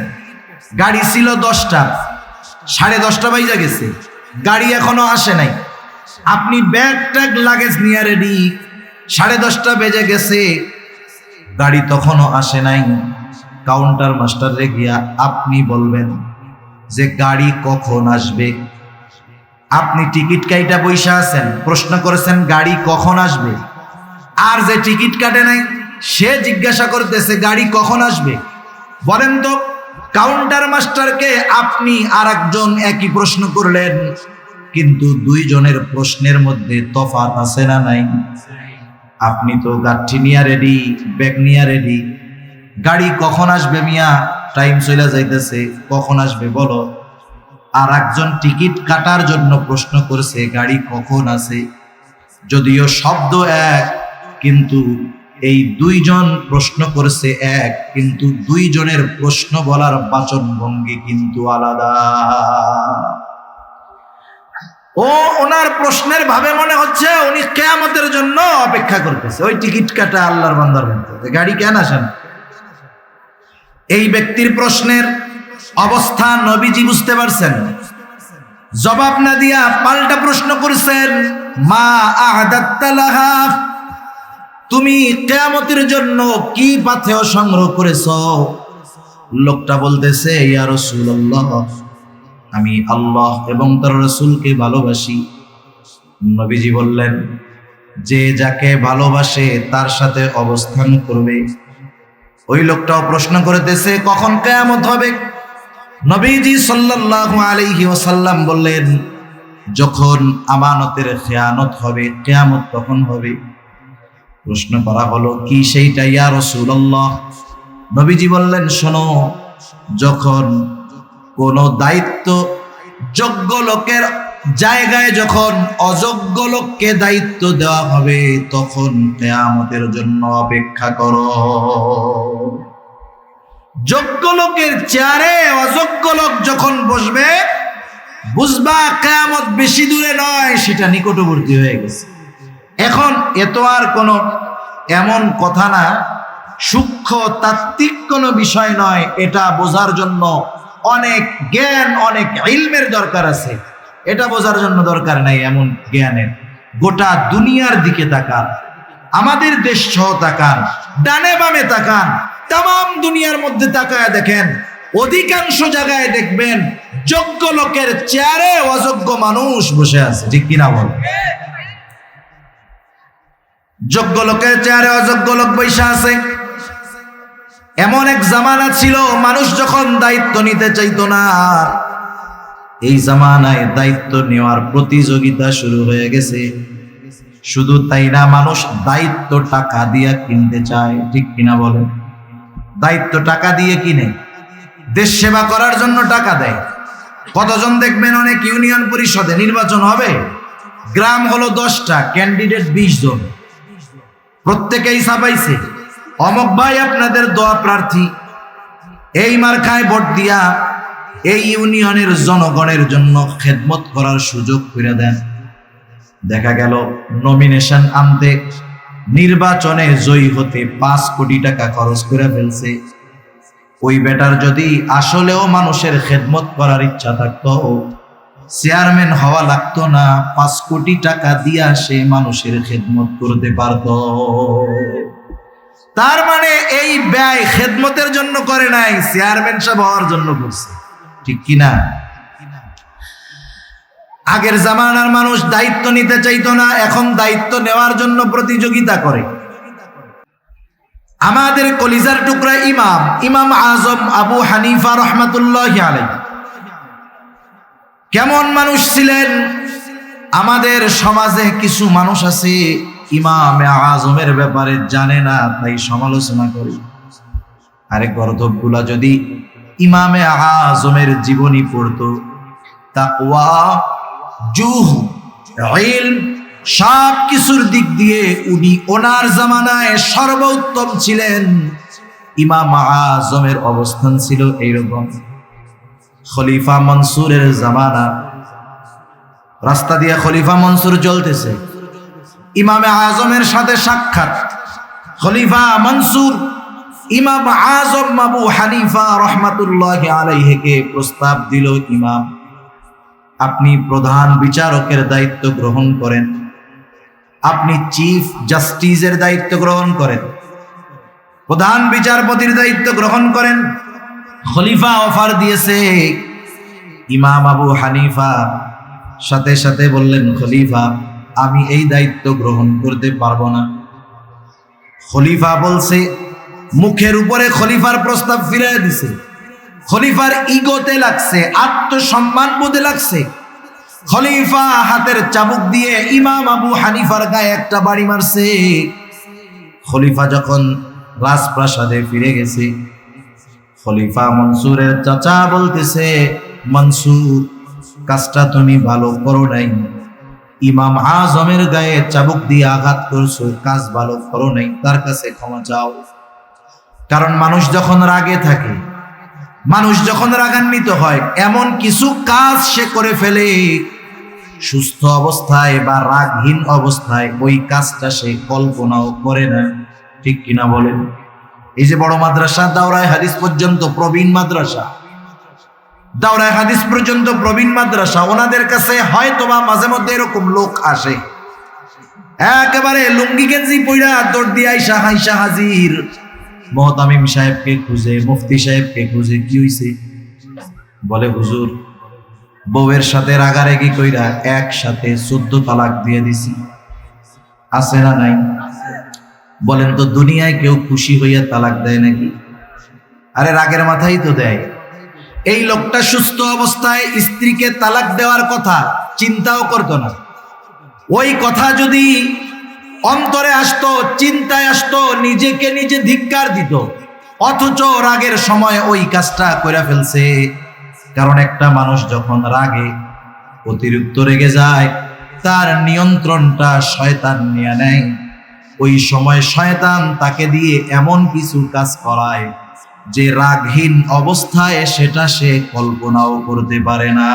A: গাড়ি ছিল 10টা, 10:30 বাজে গেছে, গাড়ি এখনো আসে নাই, আপনি ব্যাগ ট্যাগ লাগেজ নিয়ে রেডি, 10:30 বেজে গেছে, গাড়ি তখনও আসে নাই। কাউন্টার মাস্টারে গিয়া আপনি বলবেন যে গাড়ি কখন আসবে। আপনি টিকিট কাইটা বইসা আছেন, প্রশ্ন করেছেন গাড়ি কখন আসবে, আর যে টিকিট কাটে নাই সে জিজ্ঞাসা করতেছে গাড়ি কখন আসবে। বলেন তো, কাউন্টার মাস্টারকে আপনি আর একজন একই প্রশ্ন করলেন, কিন্তু দুইজনের প্রশ্নের মধ্যে তফাৎ আছে না নাই? আপনি তো গাঠি নিয়া রেডি, ব্যাগ নিয়া রেডি, গাড়ি কখন আসবে মিয়া, টাইম চলে যাইতেছে, কখন আসবে বলো। আর একজন টিকিট কাটার জন্য প্রশ্ন করছে গাড়ি কখন আছে। যদিও শব্দ এক, কিন্তু এই দুইজন প্রশ্ন করছে এক, কিন্তু দুইজনের প্রশ্ন বলার বাচন ভঙ্গি কিন্তু আলাদা। ওনার প্রশ্নের ভাবে মনে হচ্ছে উনি কিয়ামতের জন্য অপেক্ষা করতেছে। ওই টিকিট কাটা আল্লাহর বান্দার মধ্যে গাড়ি কেন আসেন? এই ব্যক্তির প্রশ্নের অবস্থা নবীজি বুঝতে পারছেন, জবাব না দিয়া পাল্টা প্রশ্ন করছেন, মা আ'দাত্তা লাহা, তুমি কিয়ামতের জন্য কি পাথেয় সংগ্রহ করেছো? লোকটা বলতেছে, ইয়া রাসূলুল্লাহ, আমি আল্লাহ এবং তার রাসূলকে ভালোবাসি। নবীজি বললেন, যে যাকে ভালোবাসে তার সাথে অবস্থান করবে। ওই লোকটাও প্রশ্ন করতেছে কখন কিয়ামত হবে? নবীজি সাল্লাল্লাহু আলাইহি ওয়াসাল্লাম বললেন, যখন আমানতের খেয়ানত হবে, কিয়ামত তখন হবে। প্রশ্ন করা হলো, কি সেইটা ইয়া রাসূলুল্লাহ? নবীজি বললেন, শোনো, যখন কোন দায়িত্ব যোগ্য লোকের জায়গায় যখন অযোগ্য লোককে দায়িত্ব দেওয়া হবে, তখন কিয়ামতের জন্য অপেক্ষা করো। যোগ্য লোকের চেয়ারে অযোগ্য লোক যখন বসবে, বুঝবা কিয়ামত বেশি দূরে নয়, সেটা নিকটবর্তী হয়ে গেছে। এখন এত আর কোনো এমন কথা না, সূক্ষ্ম তাত্ত্বিক কোনো বিষয় নয়, এটা বোঝার জন্য অনেক জ্ঞান, অনেক ইলমের দরকার আছে। এটা বোঝার জন্য দরকার নাই এমন জ্ঞানের। গোটা দুনিয়ার দিকে তাকান, আমাদের দেশ সহ তাকান, ডানে বামে তাকান, তাম দুনিয়ার মধ্যে তাকায় দেখেন, অধিকাংশ জায়গায় দেখবেন যোগ্য লোকের চেয়ারে অযোগ্য মানুষ বসে আছে। ঠিক কিনা বল? যোগ্য লোকের চেয়ারে অযোগ্য লোক বসে আছে। এমন এক জামানা ছিল, মানুষ যখন দায়িত্ব নিতে চাইতো না, এই জামানায় দায়িত্ব নেওয়ার প্রতিযোগিতা শুরু হয়ে গেছে। শুধু তাই না, মানুষ দায়িত্ব টাকা দিয়ে কিনতে চায়। ঠিক কিনা বলে? দায়িত্ব টাকা দিয়ে কিনে, দেশ সেবা করার জন্য টাকা দেয়। কতজন দেখবেন অনেক ইউনিয়ন পরিষদে নির্বাচন হবে, গ্রাম হলো 10টা, ক্যান্ডিডেট 20 জন, প্রত্যেকেই ছাপাইছে অমক ভাই আপনাদের দোয়া প্রার্থী, এই মার্কায় ভোট দিয়া এই ইউনিয়নের জনগণের জন্য খেদমত করার সুযোগ করে দেন। দেখা গেল নমিনেশন আনতে, নির্বাচনে জয়ী হতে 5 কোটি টাকা খরচ করে ফেলছে। ওই বেটার যদি আসলেও মানুষের খেদমত করার ইচ্ছা থাকতো, চেয়ারম্যান হওয়া লাগতো না, 5 কোটি টাকা দিয়া সে মানুষের খেদমত করতে পারত। তার মানে এই ব্যয় খেদমতের জন্য করে নাই, চেয়ারম্যান সাহেব হওয়ার জন্য করছে। ঠিক কিনা? আগের জামানার মানুষ দায়িত্ব নিতে চাইতো না, এখন দায়িত্ব নেওয়ার জন্য প্রতিযোগিতা করে। আমাদের কলিজার টুকরা ইমাম আজম আবু হানিফা রহমাতুল্লাহি আলাইহি কেমন মানুষ ছিলেন? আমাদের সমাজে কিছু মানুষ আছে ইমামে আজমের ব্যাপারে জানে না, তাই সমালোচনা করে। আরে গর্দভগুলা যদি ইমামে আজমের জীবনী পড়তো, তাকওয়া, জুহদ, ইলম, সব কিছুর দিক দিয়ে উনি ওনার জামানায় সর্বোত্তম ছিলেন। ইমাম আজমের অবস্থান ছিল এইরকম। খলিফা মনসুরের জামানা, রাস্তা দিয়ে খলিফা মনসুর চলতেছে, ইমামে আজমের সাথে সাক্ষাৎ। খলিফা মনসুর ইমাম আজম আবু হানিফা রহমাতুল্লাহি আলাইহিকে প্রস্তাব দিল, ইমাম আপনি প্রধান বিচারকের দায়িত্ব গ্রহণ করেন, আপনি চিফ জাস্টিসের দায়িত্ব গ্রহণ করেন, প্রধান বিচারপতির দায়িত্ব গ্রহণ করেন। খলিফা অফার দিয়েছে। ইমাম আবু হানিফা সাথে সাথে বললেন, খলিফা আমি এই দায়িত্ব গ্রহণ করতে পারবো না। খলিফা বলছে, মুখের উপরে খলিফার প্রস্তাব ফিরিয়ে দিছে। খলিফার ইগোতে লাগছে, আত্মসম্মান বোধে লাগছে। খলিফা হাতের চাবুক দিয়ে ইমাম আবু হানিফার গায়ে একটা বাড়ি মারছে। খলিফা যখন রাজপ্রাসাদে ফিরে গেছে, খলিফা মনসুরের চাচা বলতেছে, মনসুর কাজটা তুমি ভালো করো নাই, ইমাম আজমের গায়ে চাবুক দিয়ে আঘাত করছো, কাজ ভালো করো নাই, তার কাছে ক্ষমা চাও। কারণ মানুষ যখন রাগে থাকে, মানুষ যখন রাগান্বিত হয়, এমন কিছু কাজ সে করে ফেলে সুস্থ অবস্থায় বা রাগহীন অবস্থায় ওই কাজটা সে কল্পনাও করে না। ঠিক কিনা বলেন? এই যে বড় মাদ্রাসা দাওরায়ে হাদিস পর্যন্ত প্রবীণ মাদ্রাসা, দাওরায়ে হাদিস পর্যন্ত প্রবীণ মাদ্রাসা, ওনাদের কাছে হয়তোবা মাঝে মধ্যে এরকম লোক আসে, একেবারে লুঙ্গি গেঞ্জি পইরা দৌড় দিয়ে আইসা হাইসা হাজির, মুহতামিম সাহেবকে খুঁজে, মুফতি সাহেবকে খুঁজে। কি হইছে? বলে হুজুর বউয়ের সাথে রাগারাগি কইরা একসাথে 14 তালাক দিয়ে দিছি। আছে না নাই? বলেন তো দুনিয়ায় কেউ খুশি হইয়া তালাক দেয় নাকি? আরে রাগের মাথায় তো দেয়। এই লোকটা সুস্থ অবস্থায় স্ত্রীকে তালাক দেওয়ার কথা চিন্তাও করতো না। ওই কথা যদি অন্তরে আসতো, চিন্তায় আসতো, নিজেকে নিজে ধিক্কার দিত, অথচ রাগের সময় ওই কাজটা কইরা ফেলছে। কারণ একটা মানুষ যখন রাগে অতিরিক্ত রেগে যায়, তার নিয়ন্ত্রণটা শয়তান নিয়ে নেয়। ওই সময় শয়তান তাকে দিয়ে এমন কিছু কাজ করায় যে রাগহীন অবস্থায় সেটা সে কল্পনাও করতে পারে না।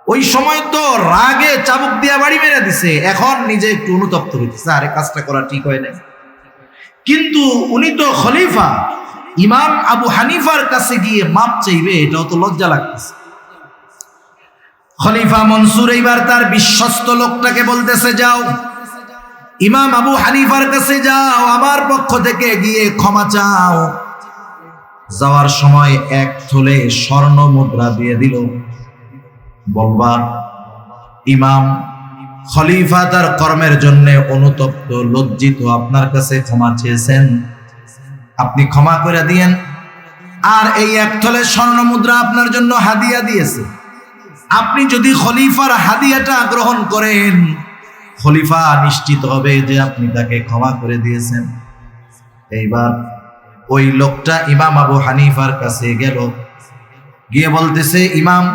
A: ওই সময় তো রাগে চাবুক দিয়া বাড়ি মেরে দিছে, এখন নিজে একটু অনুতপ্ত হইতেছে, আরে কাজটা করা ঠিক হয় না। কিন্তু উনি তো খলিফা, ইমাম আবু হানিফার কাছে গিয়ে মাপ চাইবে, এটাও তো লজ্জা লাগতেছে। খলিফা মনসুর এইবার তার বিশ্বস্ত লোকটাকে বলতেছে, যাও ইমাম আবু হানিফার কাছে যাও, আমার পক্ষ থেকে গিয়ে ক্ষমা চাও। যাওয়ার সময় এক থলে স্বর্ণ মুদ্রা দিয়ে দিল, বলবা ইমাম খলিফা তার কর্মের জন্য অনুতপ্ত লজ্জিত, আপনার কাছে ক্ষমা চেয়েছেন, আপনি ক্ষমা করে দিয়েন। আর এই এক থলে স্বর্ণ মুদ্রা আপনার জন্য হাদিয়া দিয়েছে, আপনি যদি খলিফার হাদিয়াটা গ্রহণ করেন, খলিফা নিশ্চিত হবে যে আপনি তাকে ক্ষমা করে দিয়েছেন। এইবার ওই লোকটা ইমাম আবু হানিফার কাছে গেল, গিয়ে বলতেছে, ইমাম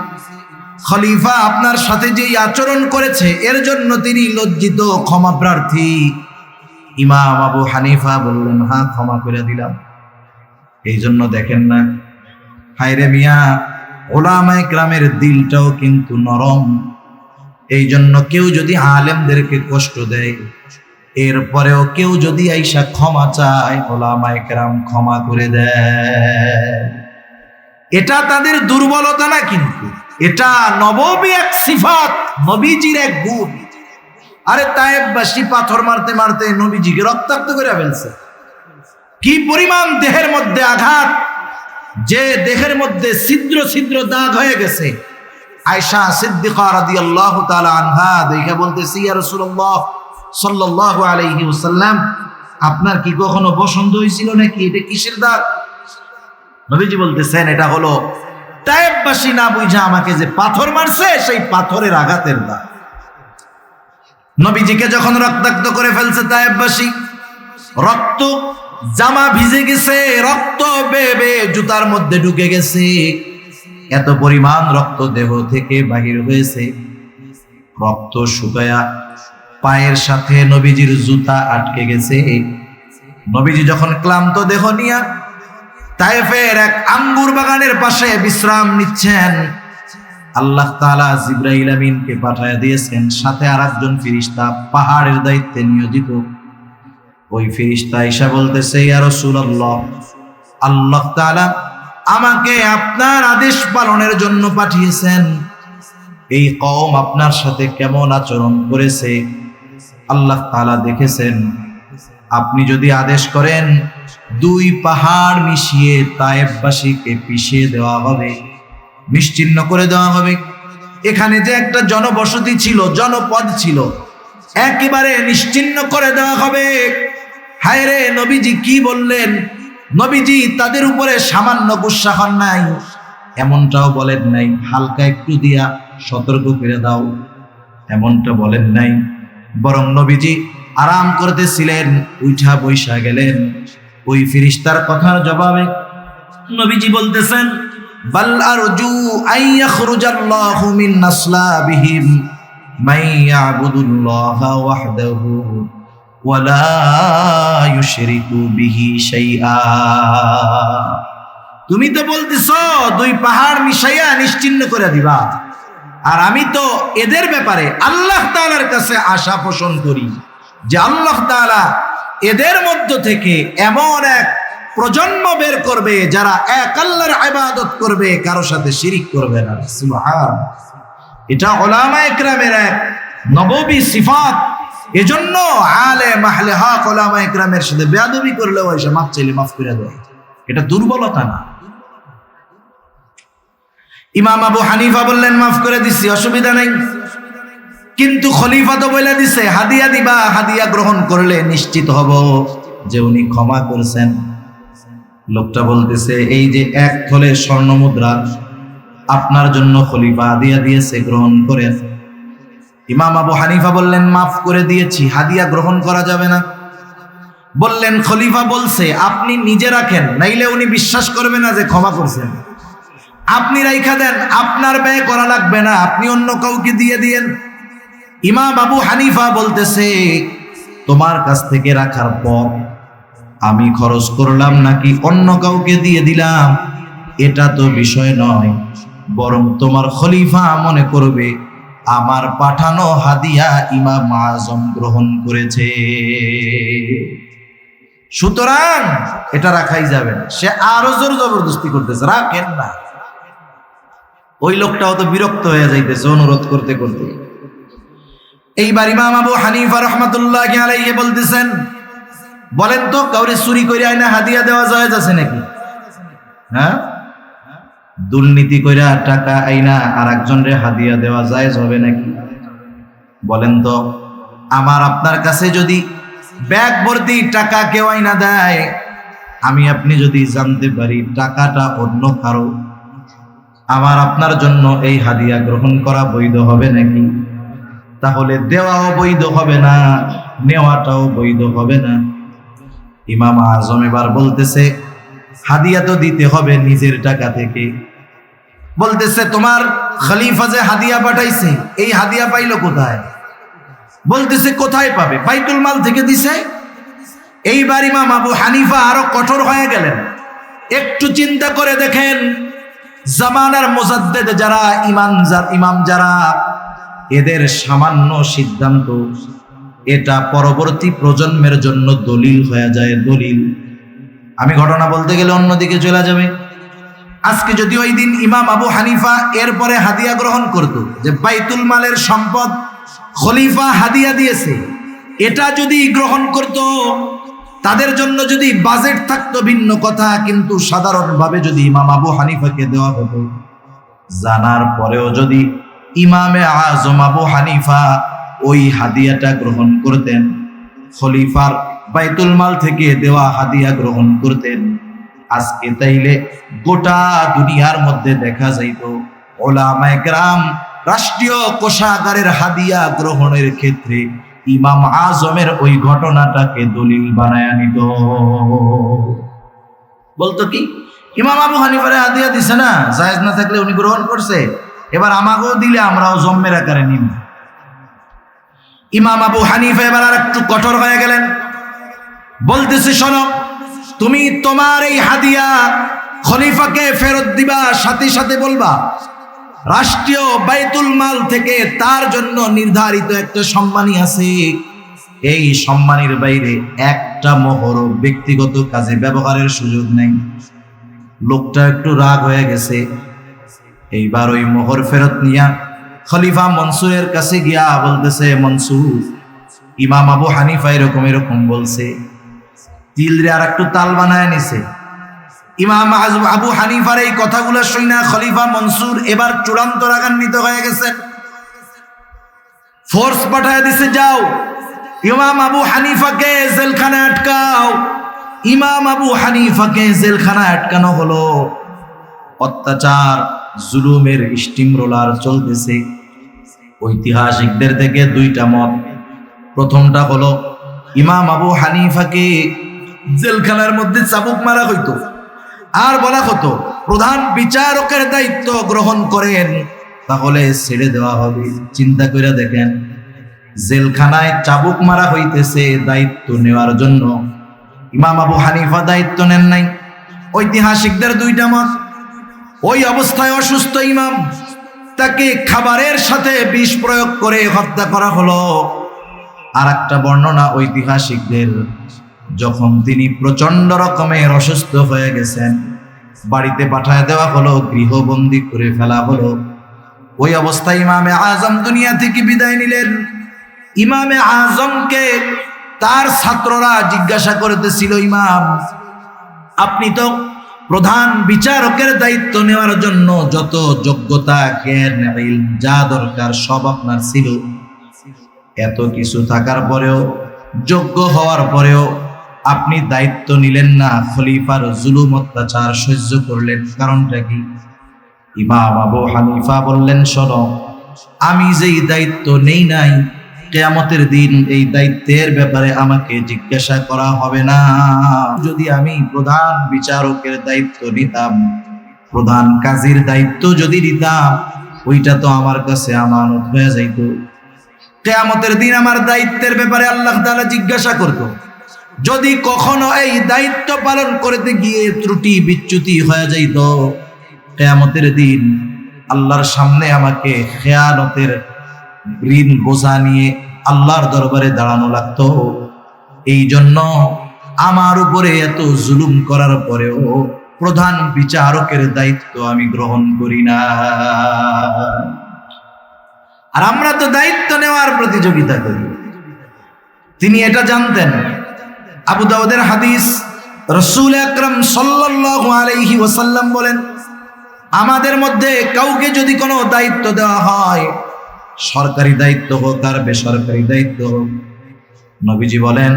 A: খলিফা আপনার সাথে যে আচরণ করেছে এর জন্য তিনি লজ্জিত, ক্ষমা প্রার্থী। ইমাম আবু হানিফা বললেন, হ্যাঁ ক্ষমা করে দিলাম। এই জন্য দেখেন না, হায়রে মিয়া, ওলামায়ে কেরামের দিলটাও কিন্তু নরম। এই জন্য কেউ যদি আলেমদেরকে কষ্ট দেয়, এরপরেও কেউ যদি আইসা ক্ষমা চায়, ওলামায়ে কেরাম ক্ষমা করে দেয়। এটা তাদের দুর্বলতা না, কিন্তু এটা নববী এক সিফাত, নবীজির এক গুণ। আরে তায়েববাসী পাথর মারতে মারতে নবীজিকে রক্তাক্ত করে ফেলছে। কি পরিমাণ দেহের মধ্যে আঘাত, যে দেহের মধ্যে ছিদ্র ছিদ্র দাগ হয়ে গেছে। আয়েশা সিদ্দিকা রাদিয়াল্লাহু তাআলা আনহা দেখে বলতেছি, ইয়া রাসূলুল্লাহ সাল্লাল্লাহু আলাইহি ওয়াসাল্লাম, আপনার কি কখনো বসন্ত হয়েছিল নাকি? এটা কিসের দাগ? নবীজি বলতেছেন, এটা হলো তায়েববাসী না বুঝা আমাকে যে পাথর মারছে, সেই পাথরের আঘাতের দাগ। নবীজিকে যখন রক্তাক্ত করে ফেলছে তায়েববাসী, রক্ত জামা ভিজে গেছে, রক্ত বেয়ে বেয়ে জুতার মধ্যে ঢুকে গেছে, এত পরিমাণ রক্ত দেহ থেকে বাহির হয়েছে। রক্ত শুকায়া পায়ের সাথে নবীজির জুতা আটকে গেছে। নবীজি যখন ক্লান্ত দেহ নিয়া তায়েফের এক আঙ্গুর বাগানের পাশে বিশ্রাম নিচ্ছেন, আল্লাহ তাআলা জিবরাইল আমিনকে পাঠায় দিয়েছেন, সাথে আরেকজন ফেরেশতা পাহাড়ের দায়িত্বে নিয়োজিত। ওই ফেরেশতা এসে বলতেছে, ইয়া রাসূলুল্লাহ, আল্লাহ তাআলা আমাকে আপনার আদেশ পালনের জন্য পাঠিয়েছেন। এই কওম আপনার সাথে কেমন আচরণ করেছে আল্লাহ তাআলা দেখেছেন। আপনি যদি আদেশ করেন, দুই পাহাড় মিশিয়ে তায়েববাসীকে পিষিয়ে দেওয়া হবে, নিশ্চিহ্ন করে দেওয়া হবে। এখানে যে একটা জনবসতি ছিল, জনপদ ছিল, একেবারে নিশ্চিহ্ন করে দেওয়া হবে। হায় রে, নবীজি কি বললেন? নবীজি তাদের উপরে সামান্য গুসা হন নাই, এমনটাও বলেন নাই হালকা একটু দিয়া সতর্ক করে দাও, এমনটা বলেন নাই। বরং নবীজি আরাম করতেছিলেন, উঠা বৈশা গেলেন। ওই ফেরেশতার কথার জবাবে নবীজি বলতেছেন, বাল আরজু আন ইয়াখরুজাল্লাহু মিন নাসলাবিহিম মান ইয়াবুদুল্লাহা ওয়াহদাহু ওয়া লা ইউশরিকু বিহি শাইআ। তুমি তো বলতেছো দুই পাহাড় মিশাইয়া নিশ্চিহ্ন করে দিবা, আর আমি তো এদের ব্যাপারে আল্লাহ তাআলার কাছে আশা পোষণ করি যে আল্লাহ তাআলা এদের মধ্য থেকে এমন এক প্রজন্ম বের করবে যারা এক আল্লাহর ইবাদত করবে, কারো সাথে শিরিক করবে না। সুবহান। এটা উলামায়ে কেরামের এক নববী সিফাত। এজন্য আলেম আহলে হক উলামায়ে কেরামের সাথে বেয়াদবি করলেও এসে মাফ চাইলে মাফ করে দেয়, এটা দুর্বলতা না। ইমাম আবু হানিফা বললেন, মাফ করে দিছি, অসুবিধা নেই। কিন্তু খলিফা তো বলে দিছে হাদিয়া দিবা, হাদিয়া গ্রহণ করলে নিশ্চিত হব যে উনি ক্ষমা করেছেন। লোকটা বলতেছে, এই যে এক থলে স্বর্ণ মুদ্রা আপনার জন্য খলিফা হাদিয়া দিয়েছে, গ্রহণ করেন। ইমাম আবু হানিফা বললেন, মাফ করে দিয়েছি, হাদিয়া গ্রহণ করা যাবে না। বললেন, খলিফা বলছে আপনি নিজে রাখেন, নাইলে উনি বিশ্বাস করবে না যে ক্ষমা করছেন। আপনি রাইখা দেন, আপনার ব্যয় করা লাগবে না, আপনি অন্য কাউকে দিয়ে দিয়েন। ইমাম আবু হানিফা বলতেছে, তোমার কাছ থেকে রাখার পর আমি খরচ করলাম নাকি অন্য কাউকে দিয়ে দিলাম, এটা তো বিষয় নয়। বরং তোমার খলিফা মনে করবে আমার পাঠানো হাদিয়া ইমাম আজম গ্রহণ করেছে। সুতরাং এটা রাখাই যাবে না। সে আরো জোর জবরদস্তি করতেছে, রাখেন না। ওই লোকটাও তো বিরক্ত হয়ে যাইতেছে অনুরোধ করতে করতে। এইবার ইমাম আবু হানিফা রহমাতুল্লাহি আলাইহি বলতেছেন, বলেন তো কাউরে চুরি করে আইনা হাদিয়া দেওয়া জায়েজ আছে নাকি? হ্যাঁ, দুর্নীতি কইরা টাকা আইনা আর একজনের হাদিয়া দেওয়া জায়েজ হবে নাকি? বলেন তো। আমার আপনার কাছে যদি ব্যাগ ভর্তি টাকা কেউ আইনা দেয়, আমি আপনি যদি জানতে পারি টাকাটা অন্য কারো, আমার আপনার জন্য এই হাদিয়া গ্রহণ করা বৈধ হবে নাকি? তাহলে দেওয়াও বৈধ হবে না, নেওয়াটাও বৈধ হবে না। ইমাম আজম এবার বলতেছে, হাদিয়া তো দিতে হবে নিজের টাকা থেকে। বলতেছে, তোমার খলিফা যে হাদিয়া পাঠাইছে, এই হাদিয়া পাইলো কোথায়? বলতেছে, কোথায় পাবে? বাইতুল মাল থেকে দিছে। এইবার ইমাম আবু হানিফা আরো কঠোর হয়ে গেলেন। একটু চিন্তা করে দেখেন, জামানার মুজাদ্দেদ যারা, ইমাম যারা, এদের সামান্য সিদ্ধান্ত এটা পরবর্তী প্রজন্মের জন্য দলিল হয়ে যায়, দলিল। আমি ঘটনা বলতে গেলে অন্যদিকে চলে যাবে। আজকে যদি ওই দিন ইমাম আবু হানিফা এরপরে হাদিয়া গ্রহণ করত, যে বাইতুল মালের সম্পদ খলিফা হাদিয়া দিয়েছে, এটা যদি গ্রহণ করত, তাদের জন্য যদি বাজেট থাকতো ভিন্ন কথা, কিন্তু সাধারণভাবে যদি ইমাম আবু হানিফাকে দেওয়া হতো, জানার পরেও যদি ইমামে আজম আবু হানিফা ওই হাদিয়াটা গ্রহণ করতেন, খলিফার বাইতুল মাল থেকে দেওয়া হাদিয়া গ্রহণ করতেন, আজকে তাইলে গোটা দুনিয়ার মধ্যে দেখা যাইত উলামায়ে কেরাম রাষ্ট্রীয় কোষাগারের হাদিয়া গ্রহণের ক্ষেত্রে ইমাম আজমের ওই ঘটনাটাকে দলিল বানায়া নিত। বলতো কি, ইমাম আবু হানিফারে হাদিয়া দিছে না, জায়েজ না থাকলে উনি গ্রহণ করছে, এবার আমাকেও দিলে আমরাও জম্মের আকারে নিব। ইমাম আবু হানিফা এবার আর একটু কঠোর হয়ে গেলেন। বলতেছে, শোনো, তুমি তোমার এই হাদিয়া খলিফাকে ফেরত দিবা, সাথে সাথে বলবা রাষ্ট্রীয় বাইতুল মাল থেকে তার জন্য নির্ধারিত একটা সম্মানী আছে, এই সম্মানীর বাইরে একটা মোহরও ব্যক্তিগত কাজে ব্যবহারের সুযোগ নেই। লোকটা একটু রাগ হয়ে গেছে। এইবার ওই মোহর ফেরত নিয়া খলিফা মনসুরের কাছে গিয়া বলতেছে, মনসুর, ইমাম আবু হানিফা এরকম এরকম বলছে। তিলরে আর একটু তাল বানায় নিছে। ইমাম আবু হানিফার এই কথাগুলো শুনে খলিফা মনসুর এবার চূড়ান্ত রাগান্বিত হয়ে গেছে। ফোর্স পাঠায় দিছে, যাও ইমাম আবু হানিফাকে জেলখানায় আটকাও। ইমাম আবু হানিফাকে জেলখানায় আটকানো হলো। অত্যাচার জুলুমের স্টিম রোলার চলতেছে। ঐতিহাসিকদের থেকে দুইটা মত। প্রথমটা হলো ইমাম আবু হানিফাকে জেলখানার মধ্যে চাবুক মারা হইতো, আর বলা হতো প্রধান বিচারকের দায়িত্ব গ্রহণ করেন, তাহলে ছেড়ে দেওয়া হবে। চিন্তা করে দেখেন, জেলখানায় চাবুক মারা হইতেছে দায়িত্ব নেওয়ার জন্য, ইমাম আবু হানিফা দায়িত্ব নেন নাই। ঐতিহাসিকদের দুইটা মত। ওই অবস্থায় অসুস্থ ইমাম, তাকে খাবারের সাথে বিষ প্রয়োগ করে হত্যা করা হলো। আর একটা বর্ণনা ঐতিহাসিকদের, যখন তিনি প্রচন্ড রকমের অসুস্থ হয়ে গেছেন, বাড়িতে পাঠায় দেওয়া হলো, গৃহবন্দী করে ফেলা হলো। ওই অবস্থায় ইমামে আজম দুনিয়া থেকে বিদায় নিলেন। ইমামে আজমকে তার ছাত্ররা জিজ্ঞাসা করতেছিল, ইমাম, আপনি তো প্রধান বিচারকের দায়িত্ব নেওয়ার জন্য যত যোগ্যতা, জ্ঞান, ইলম যা দরকার সব আপনার ছিল, এত কিছু থাকার পরেও, যোগ্য হওয়ার পরেও আপনি দায়িত্ব নিলেন না, খলিফার জুলুম অত্যাচার সহ্য করলেন, কারণটা কি? ইমাম আবু হানিফা বললেন, শোনো, আমি যেই দায়িত্ব নেই নাই, কিয়ামতের দিন এই দায়িত্বের ব্যাপারে আমাকে জিজ্ঞাসা করা হবে না। যদি আমি প্রধান বিচারকের দায়িত্ব নিতাম, প্রধান কাজীর দায়িত্ব যদি নিতাম, ওইটা তো আমার কাছে আমানত হয়ে যাইত। কিয়ামতের দিন আমার দায়িত্বের ব্যাপারে আল্লাহ তাআলা জিজ্ঞাসা করত। যদি কখনো এই দায়িত্ব পালন করতে গিয়ে ত্রুটি বিচ্যুতি হয়ে যাইত, কিয়ামতের দিন আল্লাহর সামনে আমাকে খেয়ানতের ঋণ বোঝা নিয়ে আল্লাহর দরবারে দাঁড়ানো লাগতো। এই জন্য আমার উপরে এত জুলুম করার পরেও প্রধান বিচারকের দায়িত্ব আমি গ্রহণ করি না। আর আমরা তো দায়িত্ব নেওয়ার প্রতিযোগিতা করি। তিনি এটা জানতেন। আবু দাউদের হাদিস, রাসূল আকরাম সাল্লাল্লাহু আলাইহি ওয়াসাল্লাম বলেন, আমাদের মধ্যে কাউকে যদি কোনো দায়িত্ব দেওয়া হয়, সরকারি দায়িত্ব হোক আর বেসরকারি দায়িত্ব হোক, নবীজি বলেন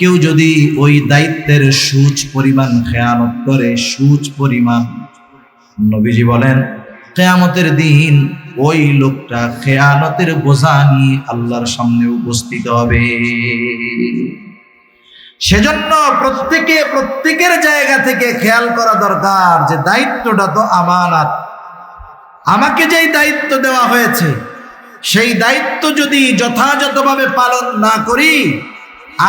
A: কেউ যদি ওই দায়িত্বের সুচ পরিমাণ খেয়ানত করে, সুচ পরিমাণ, নবীজি বলেন কিয়ামতের দিন ওই লোকটা খেয়ানতের বোঝা নিয়ে আল্লাহর সামনে উপস্থিত হবে। সেজন্য প্রত্যেকের জায়গা থেকে খেয়াল করা দরকার যে দায়িত্বটা তো আমানত। আমাকে যেই দায়িত্ব দেওয়া হয়েছে সেই দায়িত্ব যদি যথাযথভাবে পালন না করি,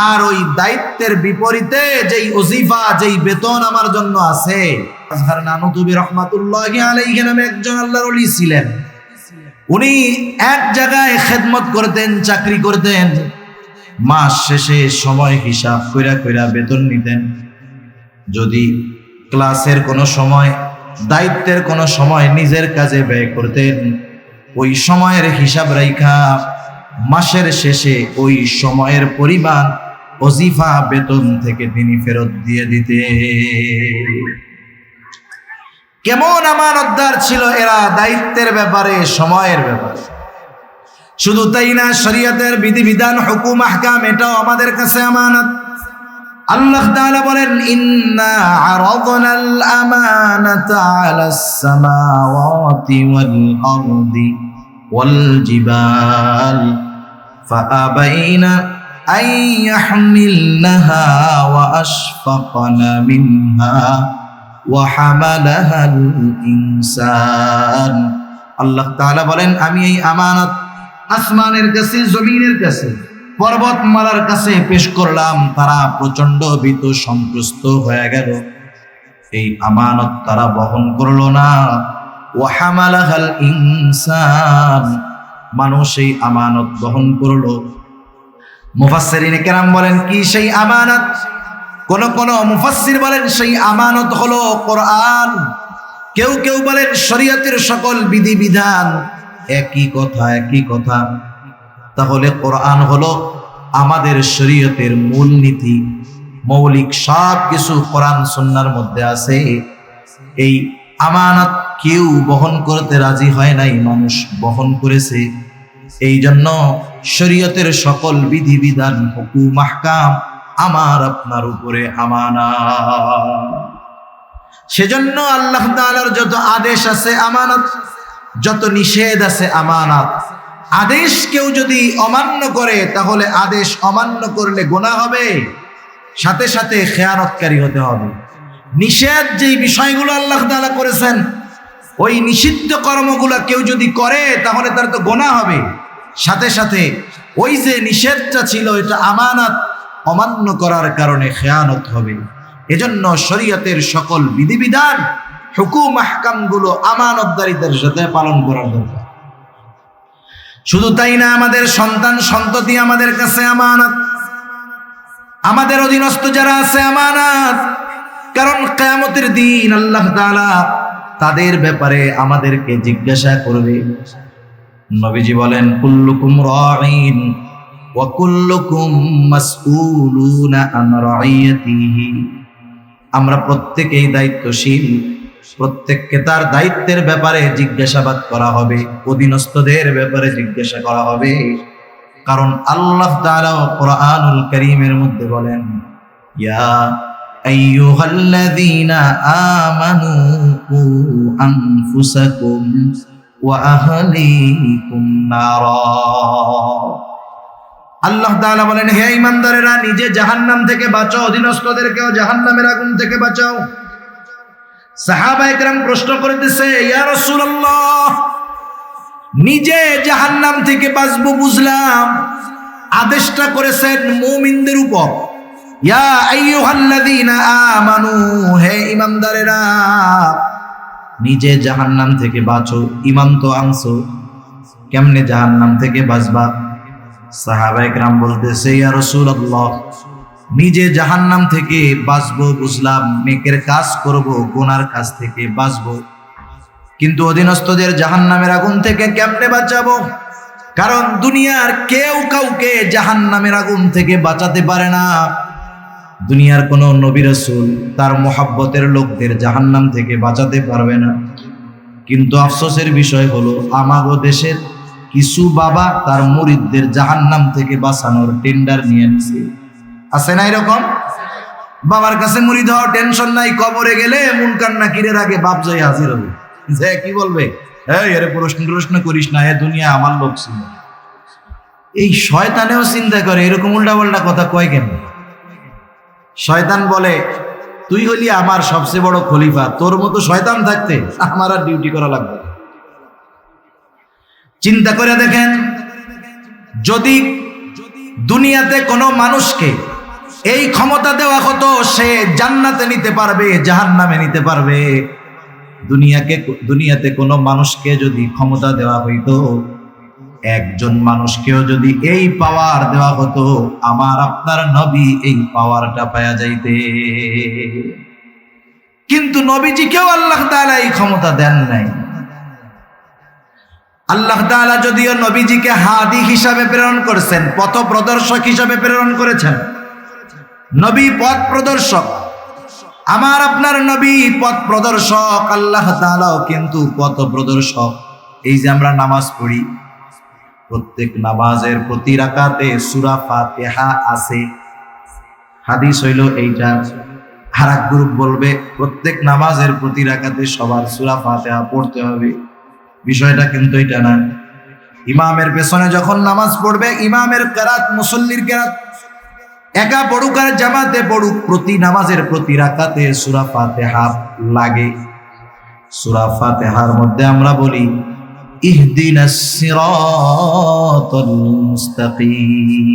A: আর ওই দায়িত্বের বিপরীতে যেই ওজিফা, যেই বেতন আমার জন্য আছে। আজহার নানুতুবি রহমাতুল্লাহি আলাইহি নামে একজন আল্লাহর ওলি ছিলেন। উনি এক জায়গায় খেদমত করতেন, চাকরি করতেন, মাস শেষে সময় হিসাব কইরা কইরা বেতন নিতেন। যদি ক্লাসের কোনো সময়, দায়িত্বের কোনো সময় নিজের কাজে ব্যয় করতেন, ওই সময়ের হিসাব রাইখা মাসের শেষে ওই সময়ের পরিমাণ ওজিফা বেতন থেকে তিনি ফেরত দিয়ে দিতেন। কেমন আমানতদার ছিল এরা দায়িত্বের ব্যাপারে, সময়ের ব্যাপারে। শুধু তাই না, শরীয়তের বিধিবিধান, হুকুম, আহকাম, এটাও আমাদের কাছে আমানত। আল্লাহ তাআলা বলেন, ইন্না আরাদনাল আমানাতা আলাস সামাওয়াতি ওয়াল আরদি ওয়াল জিবাল ফাআবাইনা আন ইয়াহমিলনাহা ওয়া আশফাকনা মিনহা ওয়া হামালাহাল ইনসান। আল্লাহ তাআলা বলেন, আমি এই আমানত আসমানের কাছে, জমিনের কাছে, পর্বতমালার কাছে পেশ করলাম। তারা প্রচন্ড ভীত সন্ত্রস্ত হয়ে গেল। এই আমানত তারা বহন করলো না। ওয়া হামালাহাল ইনসান, মানুষ এই আমানত বহন করলো। মুফাসসিরিনে কেরাম বলেন, কি সেই আমানত? কোন মুফাসসির বলেন সেই আমানত হলো কোরআন। কেউ কেউ বলেন শরীয়তের সকল বিধিবিধান। একই কথা। তাহলে কোরআন হলো আমাদের শরীয়তের মূলনীতি, মৌলিক সব কিছু কোরআন সুন্নাহর মধ্যে আছে। এই আমানত কেউ বহন করতে রাজি হয় নাই, মানুষ বহন করেছে। এই জন্য শরীয়তের সকল বিধিবিধান, হুকুম, আহকাম আমার আপনার উপরে আমানত। সেজন্য আল্লাহ তাআলার যত আদেশ আছে আমানত, যত নিষেধ আছে আমানত। আদেশ কেউ যদি অমান্য করে, তাহলে আদেশ অমান্য করলে গুনাহ হবে, সাথে সাথে খেয়ানতকারী হতে হবে। নিষেধ যেই বিষয়গুলো আল্লাহ তাআলা করেছেন, ওই নিষিদ্ধ কর্মগুলো কেউ যদি করে তাহলে তার তো গুনাহ হবে, সাথে সাথে ওই যে নিষেধটা ছিল এটা আমানত, অমান্য করার কারণে খেয়ানত হবে। এজন্য শরীয়তের সকল বিধিবিধান, হুকুম, আহকামগুলো আমানতদারিতার সাথে পালন করার দরকার। শুধু তাই না, আমাদের সন্তান সন্ততি আমাদের কাছে আমানত, আমাদের অধীনস্থ যারা আছে আমানত। কারণ কিয়ামতের দিন আল্লাহ তাআলা তাদের ব্যাপারে আমাদেরকে জিজ্ঞাসা করবে। নবীজি বলেন, কুল্লুকুম রাঈন ওয়া কুল্লুকুম মাসউলুনা আন রাইয়াতিহি। আমরা প্রত্যেকেই দায়িত্বশীল, প্রত্যেককে তার দায়িত্বের ব্যাপারে জিজ্ঞাসাবাদ করা হবে, অধীনস্থদের ব্যাপারে জিজ্ঞাসা করা হবে। কারণ আল্লাহ তাআলা কোরআনুল কারীমের মধ্যে বলেন, ইয়া আইয়ুহাল্লাযীনা আমানু কু আনফুসাকুম ওয়া আহলিকুম নারা। আল্লাহ তাআলা বলেন, হে ঈমানদারেরা, নিজে জাহান্নাম থেকে বাঁচাও, অধীনস্থদেরকেও জাহান্নামের আগুন থেকে বাঁচাও। সাহাবায়ে কেরাম প্রশ্ন করতেছে, ইয়া রাসূলুল্লাহ, নিজে জাহান্নাম থেকে বাঁচবো বুঝলাম, আদেশটা করেছেন মুমিনদের উপর। ইয়া আইয়ুহাল্লাযীনা আমানু, হে ঈমানদারেরা, নিজে জাহান্নাম থেকে বাঁচো, ঈমান তো আনছো, কেমনে জাহান্নাম থেকে বাঁচবা? সাহাবায়ে কেরাম বলতেছে, ইয়া রাসূলুল্লাহ, নিজে জাহান্নাম থেকে বাঁচবো বুঝলাম, নেকের কাজ করব, গুনার কাজ থেকে বাঁচবো, কিন্তু অধীনস্থদের জাহান্নামের আগুন থেকে কেমনে বাঁচাবো? কারণ দুনিয়ার কেউ কাউকে জাহান্নামের আগুন থেকে বাঁচাতে পারে না। দুনিয়ার কোনো নবী রাসূল তার মুহাব্বতের লোকদের জাহান্নাম থেকে বাঁচাতে পারবে না। কিন্তু আফসোসের বিষয় হলো আমাগো দেশের কিছু বাবা তার মুরিদদের জাহান্নাম থেকে বাঁচানোর টেন্ডার নিয়ে নিছে। আছে না এরকম? বাবার কাছে মুরিদ হওয়ার টেনশন নাই, কবরে গেলে মুনকার নাকিরের আগে বাপ যাই হাজির হবে, যে কি বলবে, এই এর প্রশ্ন করিস না, এ দুনিয়া আমার লোক ছিল। এই শয়তানেও চিন্তা করে এরকম উল্টাপাল্টা কথা কয় কেন? শয়তান বলে, তুই হলি আমার সবচেয়ে বড় খলিফা, তোর মতো শয়তান থাকতে আমার আর ডিউটি করা লাগবে। চিন্তা করে দেখেন, যদি দুনিয়াতে কোনো মানুষকে এই ক্ষমতা দেওয়া হতো সে জান্নাতে নিতে পারবে, জাহান্নামে নিতে পারবে, দুনিয়াতে কোনো মানুষকে যদি ক্ষমতা দেওয়া হইতো, একজন মানুষকেও যদি এই পাওয়ার দেওয়া হতো, আমার আপনার নবী এই পাওয়ারটা পাওয়া যাইতে। কিন্তু নবীজিকেও আল্লাহ তাআলা এই ক্ষমতা দেন নাই। আল্লাহ তাআলা যদিও নবীজিকে হাদি হিসাবে প্রেরণ করেছেন, পথ প্রদর্শক হিসাবে প্রেরণ করেছেন, নবী পথ প্রদর্শক, আমার আপনার নবী পথ প্রদর্শক, আল্লাহ তাআলাও কিন্তু পথ প্রদর্শক। এই যে আমরা নামাজ পড়ি, প্রত্যেক নামাজের প্রতি রাকাতে সূরা ফাতিহা আছে, হাদিস হইল এইটা। আর এক গ্রুপ বলবে প্রত্যেক নামাজের প্রতি রাকাতে সবার সূরা ফাতিহা পড়তে হবে। বিষয়টা কিন্তু এটা না। ইমামের পেছনে যখন নামাজ পড়বে, ইমামের কেরাত, মুসল্লির কেরাত একা পড়ুক আর জামাতে পড়ুক, প্রতি নামাজের প্রতি রাকাতে সূরা ফাতিহা লাগে। সূরা ফাতিহার মধ্যে আমরা বলি ইহদিনাস সিরাতাল মুস্তাকিম,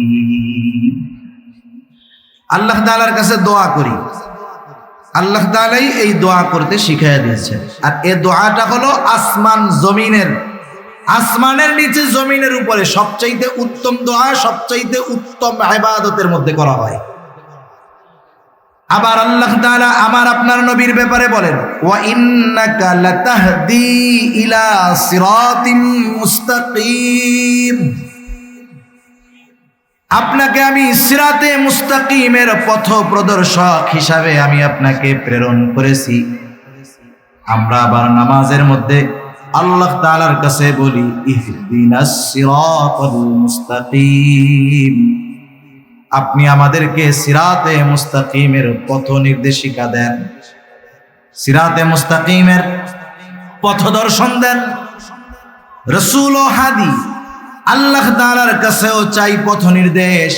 A: আল্লাহ তাআলার কাছে দোয়া করি। আল্লাহ তাআলাই এই দোয়া করতে শিখাইয়া দিয়েছেন। আর এই দোয়াটা হলো আসমান জমিনের, আসমানের নিচে জমিনের উপরে সবচাইতে উত্তম দোয়া, সবচাইতে উত্তম ইবাদতের মধ্যে করা হয়। আবার আল্লাহ তাআলা আমার আপনার নবীর ব্যাপারে বলেন, ওয়া ইন্নাকা লাতাহদি ইলা সিরাতিম মুস্তাকিম, আপনাকে আমি সিরাতে মুস্তাকিমের পথ প্রদর্শক হিসাবে আমি আপনাকে প্রেরণ করেছি। আমরা আবার নামাজের মধ্যে আল্লাহ তাআলার কাছে বলি ইহদিনাস সিরাতাল মুস্তাকিম, আপনি আমাদেরকে সিরাতে মুস্তাকিমের পথ নির্দেশিকা দেন, সিরাতে মুস্তাকিমের পথ দর্শন দেন। রাসূল ও হাদি, আল্লাহ তাআলার কাছেও চাই পথ নির্দেশ।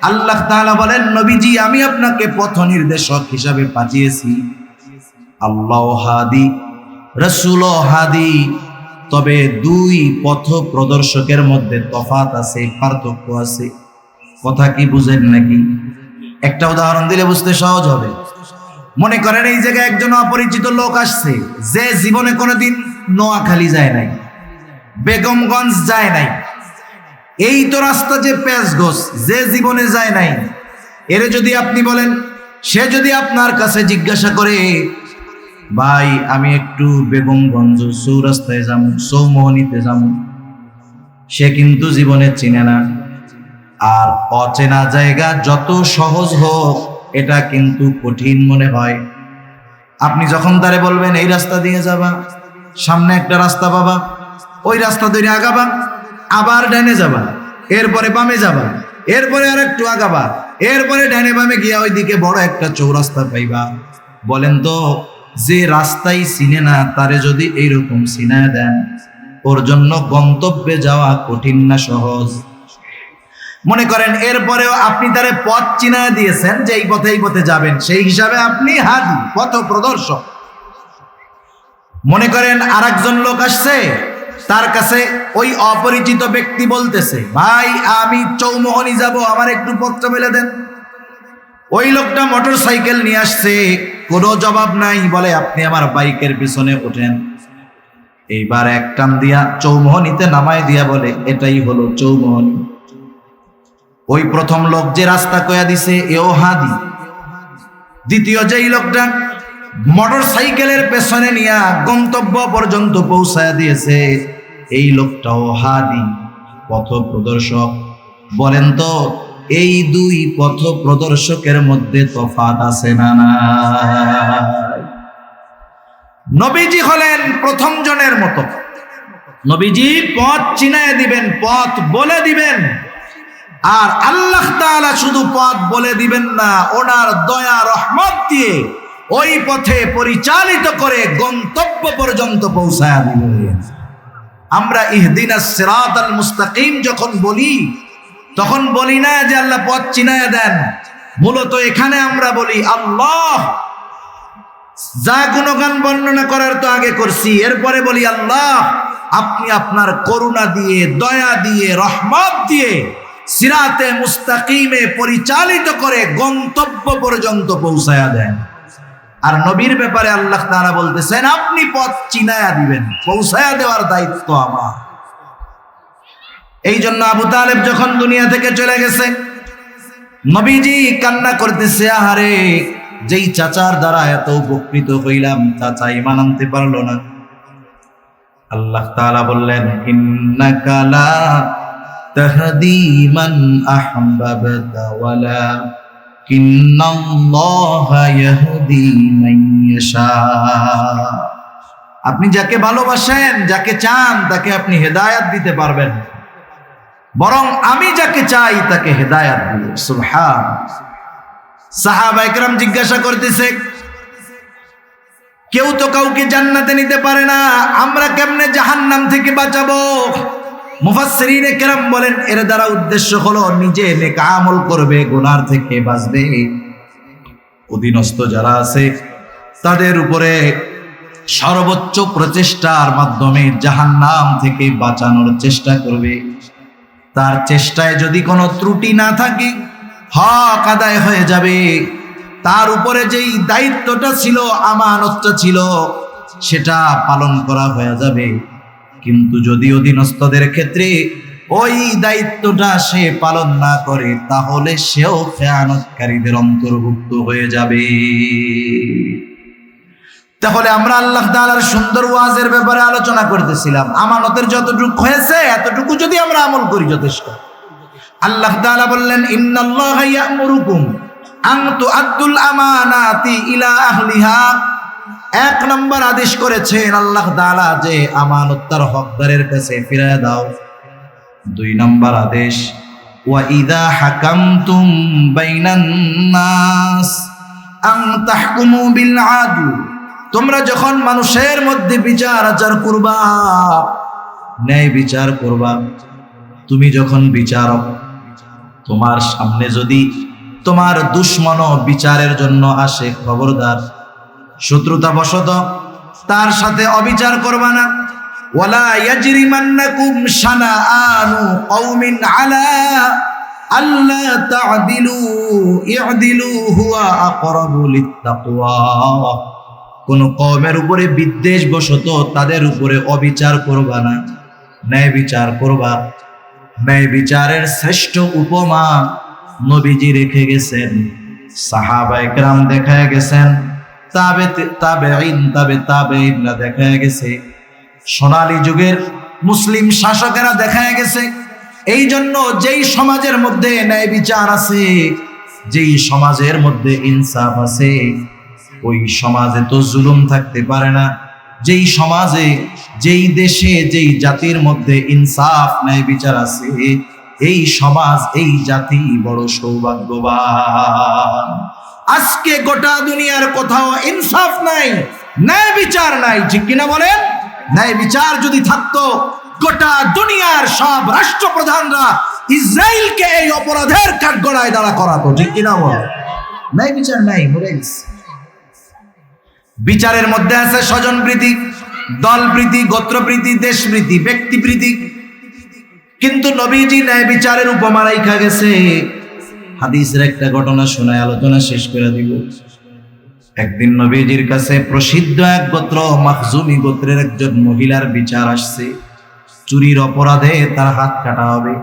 A: আল্লাহ তাআলা বলেন, নবীজি আমি আপনাকে পথ নির্দেশক হিসাবে পাঠিয়েছি। আল্লাহ হাদি, রাসূল হাদি, তবে দুই পথ প্রদর্শকের মধ্যে তফাৎ আছে, পার্থক্য আছে। কথা কি বুঝেন নাকি? একটা উদাহরণ দিলে বুঝতে সহজ হবে। মনে করেন এই জায়গায় একজন অপরিচিত লোক আসছে, যে জীবনে কোনোদিন নোয়াখালী যায় নাই, বেগমগঞ্জ যায় নাই, এই তো রাস্তা যে পেঁচগোছ, যে জীবনে যায় নাই, এর যদি আপনি বলেন, সে যদি আপনার কাছে জিজ্ঞাসা করে, ভাই আমি একটু বেগমগঞ্জ চৌরাস্তায় যাব, চৌমোহনীতে যাব, সে কিন্তু জীবনে চিনে না। আর অচেনা জায়গা যত সহজ হোক, এটা কিন্তু কঠিন মনে হয়। আপনি যখন তারে বলবেন এই রাস্তা দিয়ে যাবা, সামনে একটা রাস্তা পাবা, ওই রাস্তা ধরে আগাবা, আবার ডানে যাবা, এরপরে বামে যাবা, এরপরে আর একটু আগাবা, এরপরে ডানে বামে গিয়া ওইদিকে বড় একটা চৌরাস্তা পাইবা। বলেন তো, যে রাস্তাই চিনে না তারে যদি এইরকম চিনায় দেন, ওর জন্য গন্তব্যে যাওয়া কঠিন না সহজ? মনে করেন এরপরেও আপনি তারে পথ চিনায় দিয়েছেন যে এই পথে যাবেন, সেই হিসাবে আপনি হাদি, পথ প্রদর্শক। মনে করেন আরেকজন লোক আসছে, তার কাছে ওই অপরিচিত ব্যক্তি বলতেছে, ভাই আমি চৌমোহনী যাব, আমার একটু পথটা বলে দেন। ওই লোকটা মোটর সাইকেল নিয়ে আসছে, কোনো জবাব নাই, বলে আপনি আমার বাইকের পিছনে ওঠেন। এইবার এক টান দিয়া চৌমোহনীতে নামায় দিয়া বলে এটাই হলো চৌমোহনী। ওই প্রথম লোক যে রাস্তা কয়া দিছে এও হাদি। দ্বিতীয় যেই লোকটা মোটর সাইকেলের পেছনে নিয়া গন্তব্য পর্যন্ত পৌঁছায় দিয়েছে, এই লোকটাও হাদি, পথ প্রদর্শক। বলেন তো এই দুই পথ প্রদর্শকের মধ্যে তফাৎ আছে না নাই? নবীজি হলেন প্রথম জনের মতো। নবীজি পথ চিনায় দিবেন, পথ বলে দিবেন। আর আল্লাহ তাআলা শুধু পথ বলে দিবেন না, ওনার দয়া রহমত দিয়ে ওই পথে পরিচালিত করে গন্তব্য পর্যন্ত পৌঁছায় দিবেন। আমরা ইহদিনাস সিরাতাল মুস্তাকিম যখন বলি, তখন বলি না যে আল্লাহ পথ চিনায় দেন। মূলত এখানে আমরা বলি আল্লাহ, যা গুণগান বর্ণনা করার তো আগে করছি, এরপরে বলি আল্লাহ আপনি আপনার করুণা দিয়ে, দয়া দিয়ে, রহমত দিয়ে সিরাতে মুস্তাকিমে পরিচালিত করে গন্তব্য পর্যন্ত পৌঁছায়া দেন। আর নবীর ব্যাপারে আল্লাহ তাআলা বলতেছেন আপনি পথ চিনায়া দিবেন, পৌঁছায়া দেওয়ার দায়িত্ব আমার। এই জন্য আবু তালেব যখন দুনিয়া থেকে চলে গেছে, নবীজি কান্না করতেছে, আহারে যেই চাচার দ্বারা এত উপকৃত হইলাম, চাচা ঈমান আনতে পারলো না। আল্লাহ তাআলা বললেন ইন্নাকা লা তাহদি মান আহবাবতা ওয়ালাকিন্নাল্লাহা ইয়াহদি মান ইয়াশা। আপনি যাকে ভালোবাসেন, যাকে চান, তাকে আপনি হেদায়েত দিতে পারবেন, বরং আমি যাকে চাই তাকে হেদায়েত দিই। সুবহানাল্লাহ। সাহাবায়ে কেরাম জিজ্ঞাসা করতেছে, কেউ তো কাউকে জান্নাতে নিতে পারে না, আমরা কেমনে জাহান্নাম থেকে বাঁচাবো? মুফাসসিরিনে কেরাম বলেন এর দ্বারা উদ্দেশ্য হলো নিজে নেক আমল করবে, গুনার থেকে বাঁচবে, অধীনস্থ যারা আছে তাদের উপরে সর্বোচ্চ প্রচেষ্টার মাধ্যমে জাহান্নাম থেকে বাঁচানোর চেষ্টা করবে। তার চেষ্টায় যদি কোনো ত্রুটি না থাকে, হক আদায় হয়ে যাবে। তার উপরে যেই দায়িত্বটা ছিল, আমানতটা ছিল, সেটা পালন করা হয়ে যাবে। কিন্তু যদি অধীনস্থদের ক্ষেত্রে ওই দায়িত্বটা সে পালন না করে, তাহলে সেও খেয়ানতকারীদের অন্তর্ভুক্ত হয়ে যাবে। তাহলে আমরা আল্লাহ তাআলার সুন্দর ওয়াজের ব্যাপারে আলোচনা করতেছিলাম। আমানতের যতটুকু হয়েছে এতটুকু যদি আমরা আমল করি যথেষ্ট। আল্লাহ তাআলা বললেন ইন্নাল্লাহা ইয়া'মুরুকুম আন তু'আদ্দুল আমানাতি ইলা আহলিহা। এক নম্বর আদেশ করেছেন আল্লাহ তাআলা যে আমানত তার হকদারের কাছে ফিরিয়ে দাও। দুই নম্বর আদেশ ওয়া ইযা হাকামতুম বাইনান নাস আন তাহকুমু বিল আদল। তোমরা যখন মানুষের মধ্যে বিচার আচার করবা, ন্যায় বিচার করবা, তুমি যখন বিচারক, তোমার সামনে যদি তোমার দুশমন বিচারের জন্য আসে, খবরদার শত্রুতা বশত তার সাথে অবিচার করবা না। ওয়ালা ইয়াজরিমান্নাকুম শানাআনু কওমিন আলা আল্লা তা'দিলু ই'দিলু হুয়া আকরাবু লিত্তাকওয়া। কোন কওমের উপরে বিদ্বেষ বশত তাদের উপরে অবিচার করবা না, ন্যায় বিচার করবা। ন্যায় বিচারের শ্রেষ্ঠ উপমা নবীজি রেখে গেছেন, সাহাবায়ে কেরাম দেখায় গেছেন, তাবেঈনরা দেখায় গেছে, সোনালী যুগের মুসলিম শাসকেরা দেখায় গেছে। এই জন্য যেই সমাজের মধ্যে ন্যায় বিচার আছে, যেই সমাজের মধ্যে ইনসাফ আছে, ওই সমাজে তো জুলুম থাকতে পারে না। যেই সমাজে, যেই দেশে, যেই জাতির মধ্যে ইনসাফ ন্যায় বিচার আছে, এই সমাজ, এই জাতি বড় সৌভাগ্যবান। আজকে গোটা দুনিয়ার কোথাও ইনসাফ নাই, ন্যায় বিচার নাই, ঠিক কিনা বলেন? ন্যায় বিচার যদি থাকতো, গোটা দুনিয়ার সব রাষ্ট্রপ্রধানরা ইসরায়েলকে এই অপরাধের কাঠগড়ায় দাঁড়া করাতো, ঠিক কিনা বলেন? ন্যায় বিচার নাই, মরে গেছে। বিচারের মধ্যে আছে স্বজনপ্রীতি, দলপ্রীতি, গোত্রপ্রীতি, দেশপ্রীতি, ব্যক্তিপ্রীতি। কিন্তু নবীজি ন্যায় বিচারের উপমা রাইখা গেছে, হাদিসের একটা ঘটনা শোনায় আলোচনা শেষ করে দিব। একদিন নবীজির কাছে প্রসিদ্ধ এক গোত্র মাখজুমি গোত্রের একজন মহিলার বিচার আসছে। চুরির অপরাধে তার হাত কাটা হবে।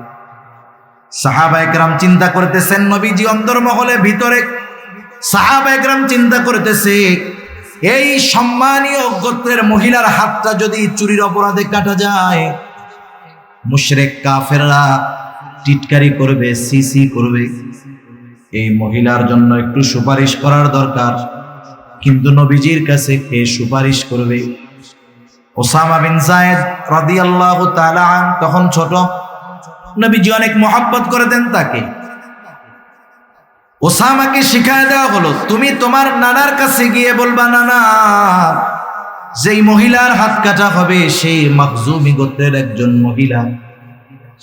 A: সাহাবায়ে কেরাম চিন্তা করতেছেন, নবীজি অন্তর্মহলে ভিতরে সাহাবায়ে কেরাম চিন্তা করতেছে, এই সম্মানীয় গোত্রের মহিলার হাতটা যদি চুরির অপরাধে কাটা যায়, মুশরিক কাফেররা টিটকারি করবে, সিসি করবে। এই মহিলার জন্য একটু সুপারিশ করার দরকার। কিন্তু নবীজির কাছে কে সুপারিশ করবে? ওসামা বিন যায়েদ রাদিয়াল্লাহু তাআলা আন তখন ছোট, নবীজি অনেক মহব্বত করতেন তাকে। ওসামাকে শিখায় দেওয়া হলো, তুমি তোমার নানার কাছে গিয়ে বলবা, নানা, যেই মহিলার হাত কাটা হবে সেই মাখজুমি গোত্রের একজন মহিলা,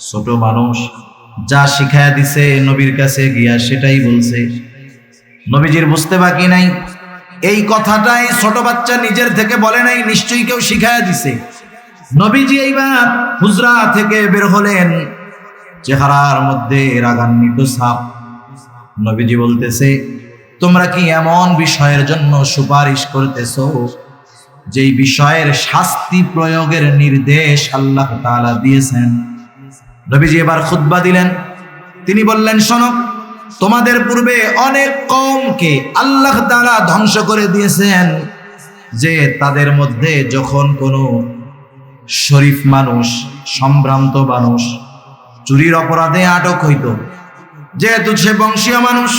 A: ছোট মানুষ, যা শিখায় দিছে নবীর কাছে গিয়া সেটাই বলছে। নবীজির বুঝতে বাকি নাই, এই কথাটাই ছোট বাচ্চা নিজের থেকে বলে নাই, নিশ্চয়ই কেউ শিখায় দিছে। নবীজি এইবার হুজরা থেকে বের হলেন, চেহারার মধ্যে রাগান্বিত ছাপ। নবীজি বলতেছে, তোমরা কি এমন বিষয়ের জন্য সুপারিশ করতেছো যেই বিষয়ের শাস্তি প্রয়োগের নির্দেশ আল্লাহ তাআলা দিয়েছেন? নবীজি এবার খুতবা দিলেন। তিনি বললেন, শোনো, তোমাদের পূর্বে অনেক কওমকে আল্লাহ তাআলা ধ্বংস করে দিয়েছেন, যে তাদের মধ্যে যখন কোনো শরীফ মানুষ, সম্ভ্রান্ত মানুষ চুরির অপরাধে আটক হইত, যেহেতু সে বংশীয় মানুষ,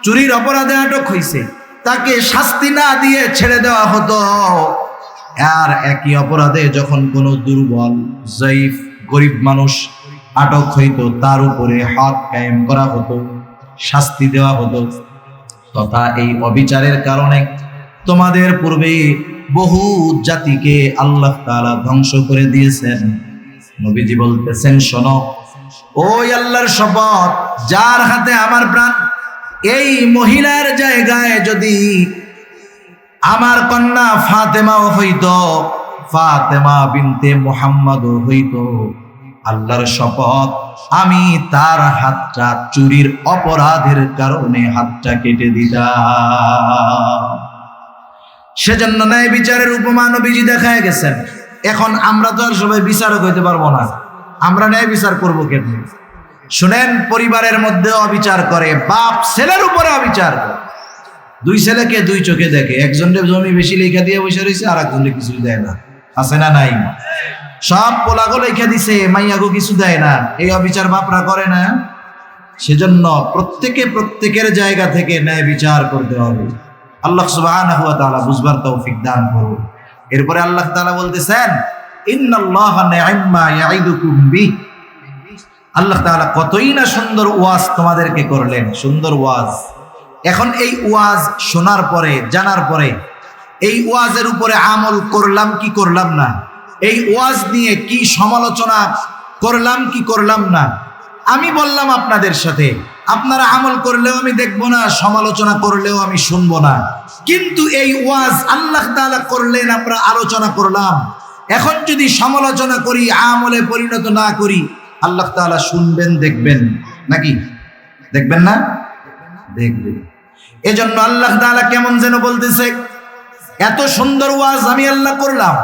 A: চুরির অপরাধে আটক হইছে, তাকে শাস্তি না দিয়ে ছেড়ে দেওয়া হতো। আর একই অপরাধে যখন কোনো দুর্বল, জয়ীফ, গরিব মানুষ আটক হইত, তার উপরে হদ কায়েম করা হতো, শাস্তি দেওয়া হতো। তথা এই অবিচারের কারণে তোমাদের পূর্বে বহু জাতিকে আল্লাহ তাআলা ধ্বংস করে দিয়েছেন। নবীজি বলতেছেন, শোনো, ওই আল্লাহর শপথ, যার হাতে আমার প্রাণ, এই মহিলার জায়গায় যদি আমার কন্যা ফাতেমাও হইতো, ফাতেমা বিনতে মুহাম্মদও হইতো, আল্লাহর শপথ, আমি তার হাতটা চুরির অপরাধের কারণে হাতটা কেটে দিতাম। সেজন্য ন্যায় বিচারের উপমা নবীজি দেখায় গেছেন। এখন আমরা তো আর সবাই বিচারক হইতে পারবো না, আমরা ন্যায় বিচার করবো কেমনি? শুনেন, পরিবারের মধ্যে অবিচার করে, বাপ ছেলের উপরে অবিচার করে। দুই ছেলেকে দুই চোখে দেখে, একজনের জমি বেশি লেখা দিয়ে বসে রয়েছে, আর একজনের কিছু দেয় না, আছে না নাই? সব পোলাগো লেখা দিছে, মাইয়াগো কিছু দেয় না, এই অবিচার বাপরা করে না। সেজন্য প্রত্যেকের জায়গা থেকে ন্যায় বিচার করতে হবে। আল্লাহ সুবহানাহু ওয়া তাআলা বুঝবার তৌফিক দান করুন। এরপরে আল্লাহ তাআলা বলতেছেন, ইন্নাল্লাহা নি'ম্মা ইয়াইদুকুম বিহি। আল্লাহ তাআলা কতই না সুন্দর ওয়াজ তোমাদেরকে করলেন, সুন্দর ওয়াজ। এখন এই ওয়াজ শোনার পরে, জানার পরে, এই ওয়াজের উপরে আমল করলাম কি করলাম না, এই ওয়াজ নিয়ে কি সমালোচনা করলাম কি করলাম না, আমি বললাম আপনাদের সাথে, আপনারা আমল করলেও আমি দেখবো না, সমালোচনা করলেও আমি শুনবো না। কিন্তু এই ওয়াজ আল্লাহ তাআলা করলেন, আমরা আলোচনা করলাম। এখন যদি সমালোচনা করি, আমলে পরিণত না করি, আল্লাহ তাআলা শুনবেন, দেখবেন নাকি? দেখবেন না? দেখবেন। এজন্য আল্লাহ তাআলা কেমন যেন বলতেছে, এত সুন্দর ওয়াজ আমি আল্লাহ করলাম,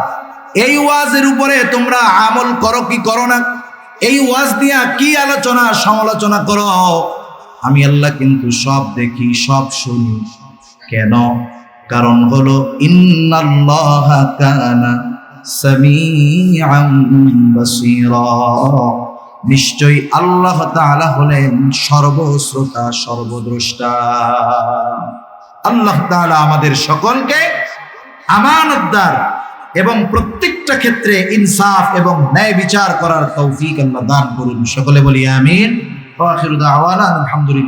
A: এই ওয়াজের উপরে তোমরা আমল করো কি করো না, এই ওয়াজ দিয়া কি আলোচনা সমালোচনা করো, আমি আল্লাহ কিন্তু সব দেখি, সব শুনি। কেন? কারণ হলো, ইন্নাল্লাহা কানা সামিআন বাসীরা, নিশ্চয়ই আল্লাহ তাআলা হলেন সর্বশ্রোতা, সর্বদ্রষ্টা। আল্লাহ তাআলা আমাদের সকলকে আমানতদার এবং প্রত্যেকটা ক্ষেত্রে ইনসাফ এবং ন্যায় বিচার করার তৌফিক আল্লাহ দান করুন। সকলে বলি আমিন। ওয়া আখিরু দাওয়ানা আলহামদুলিল্লাহ।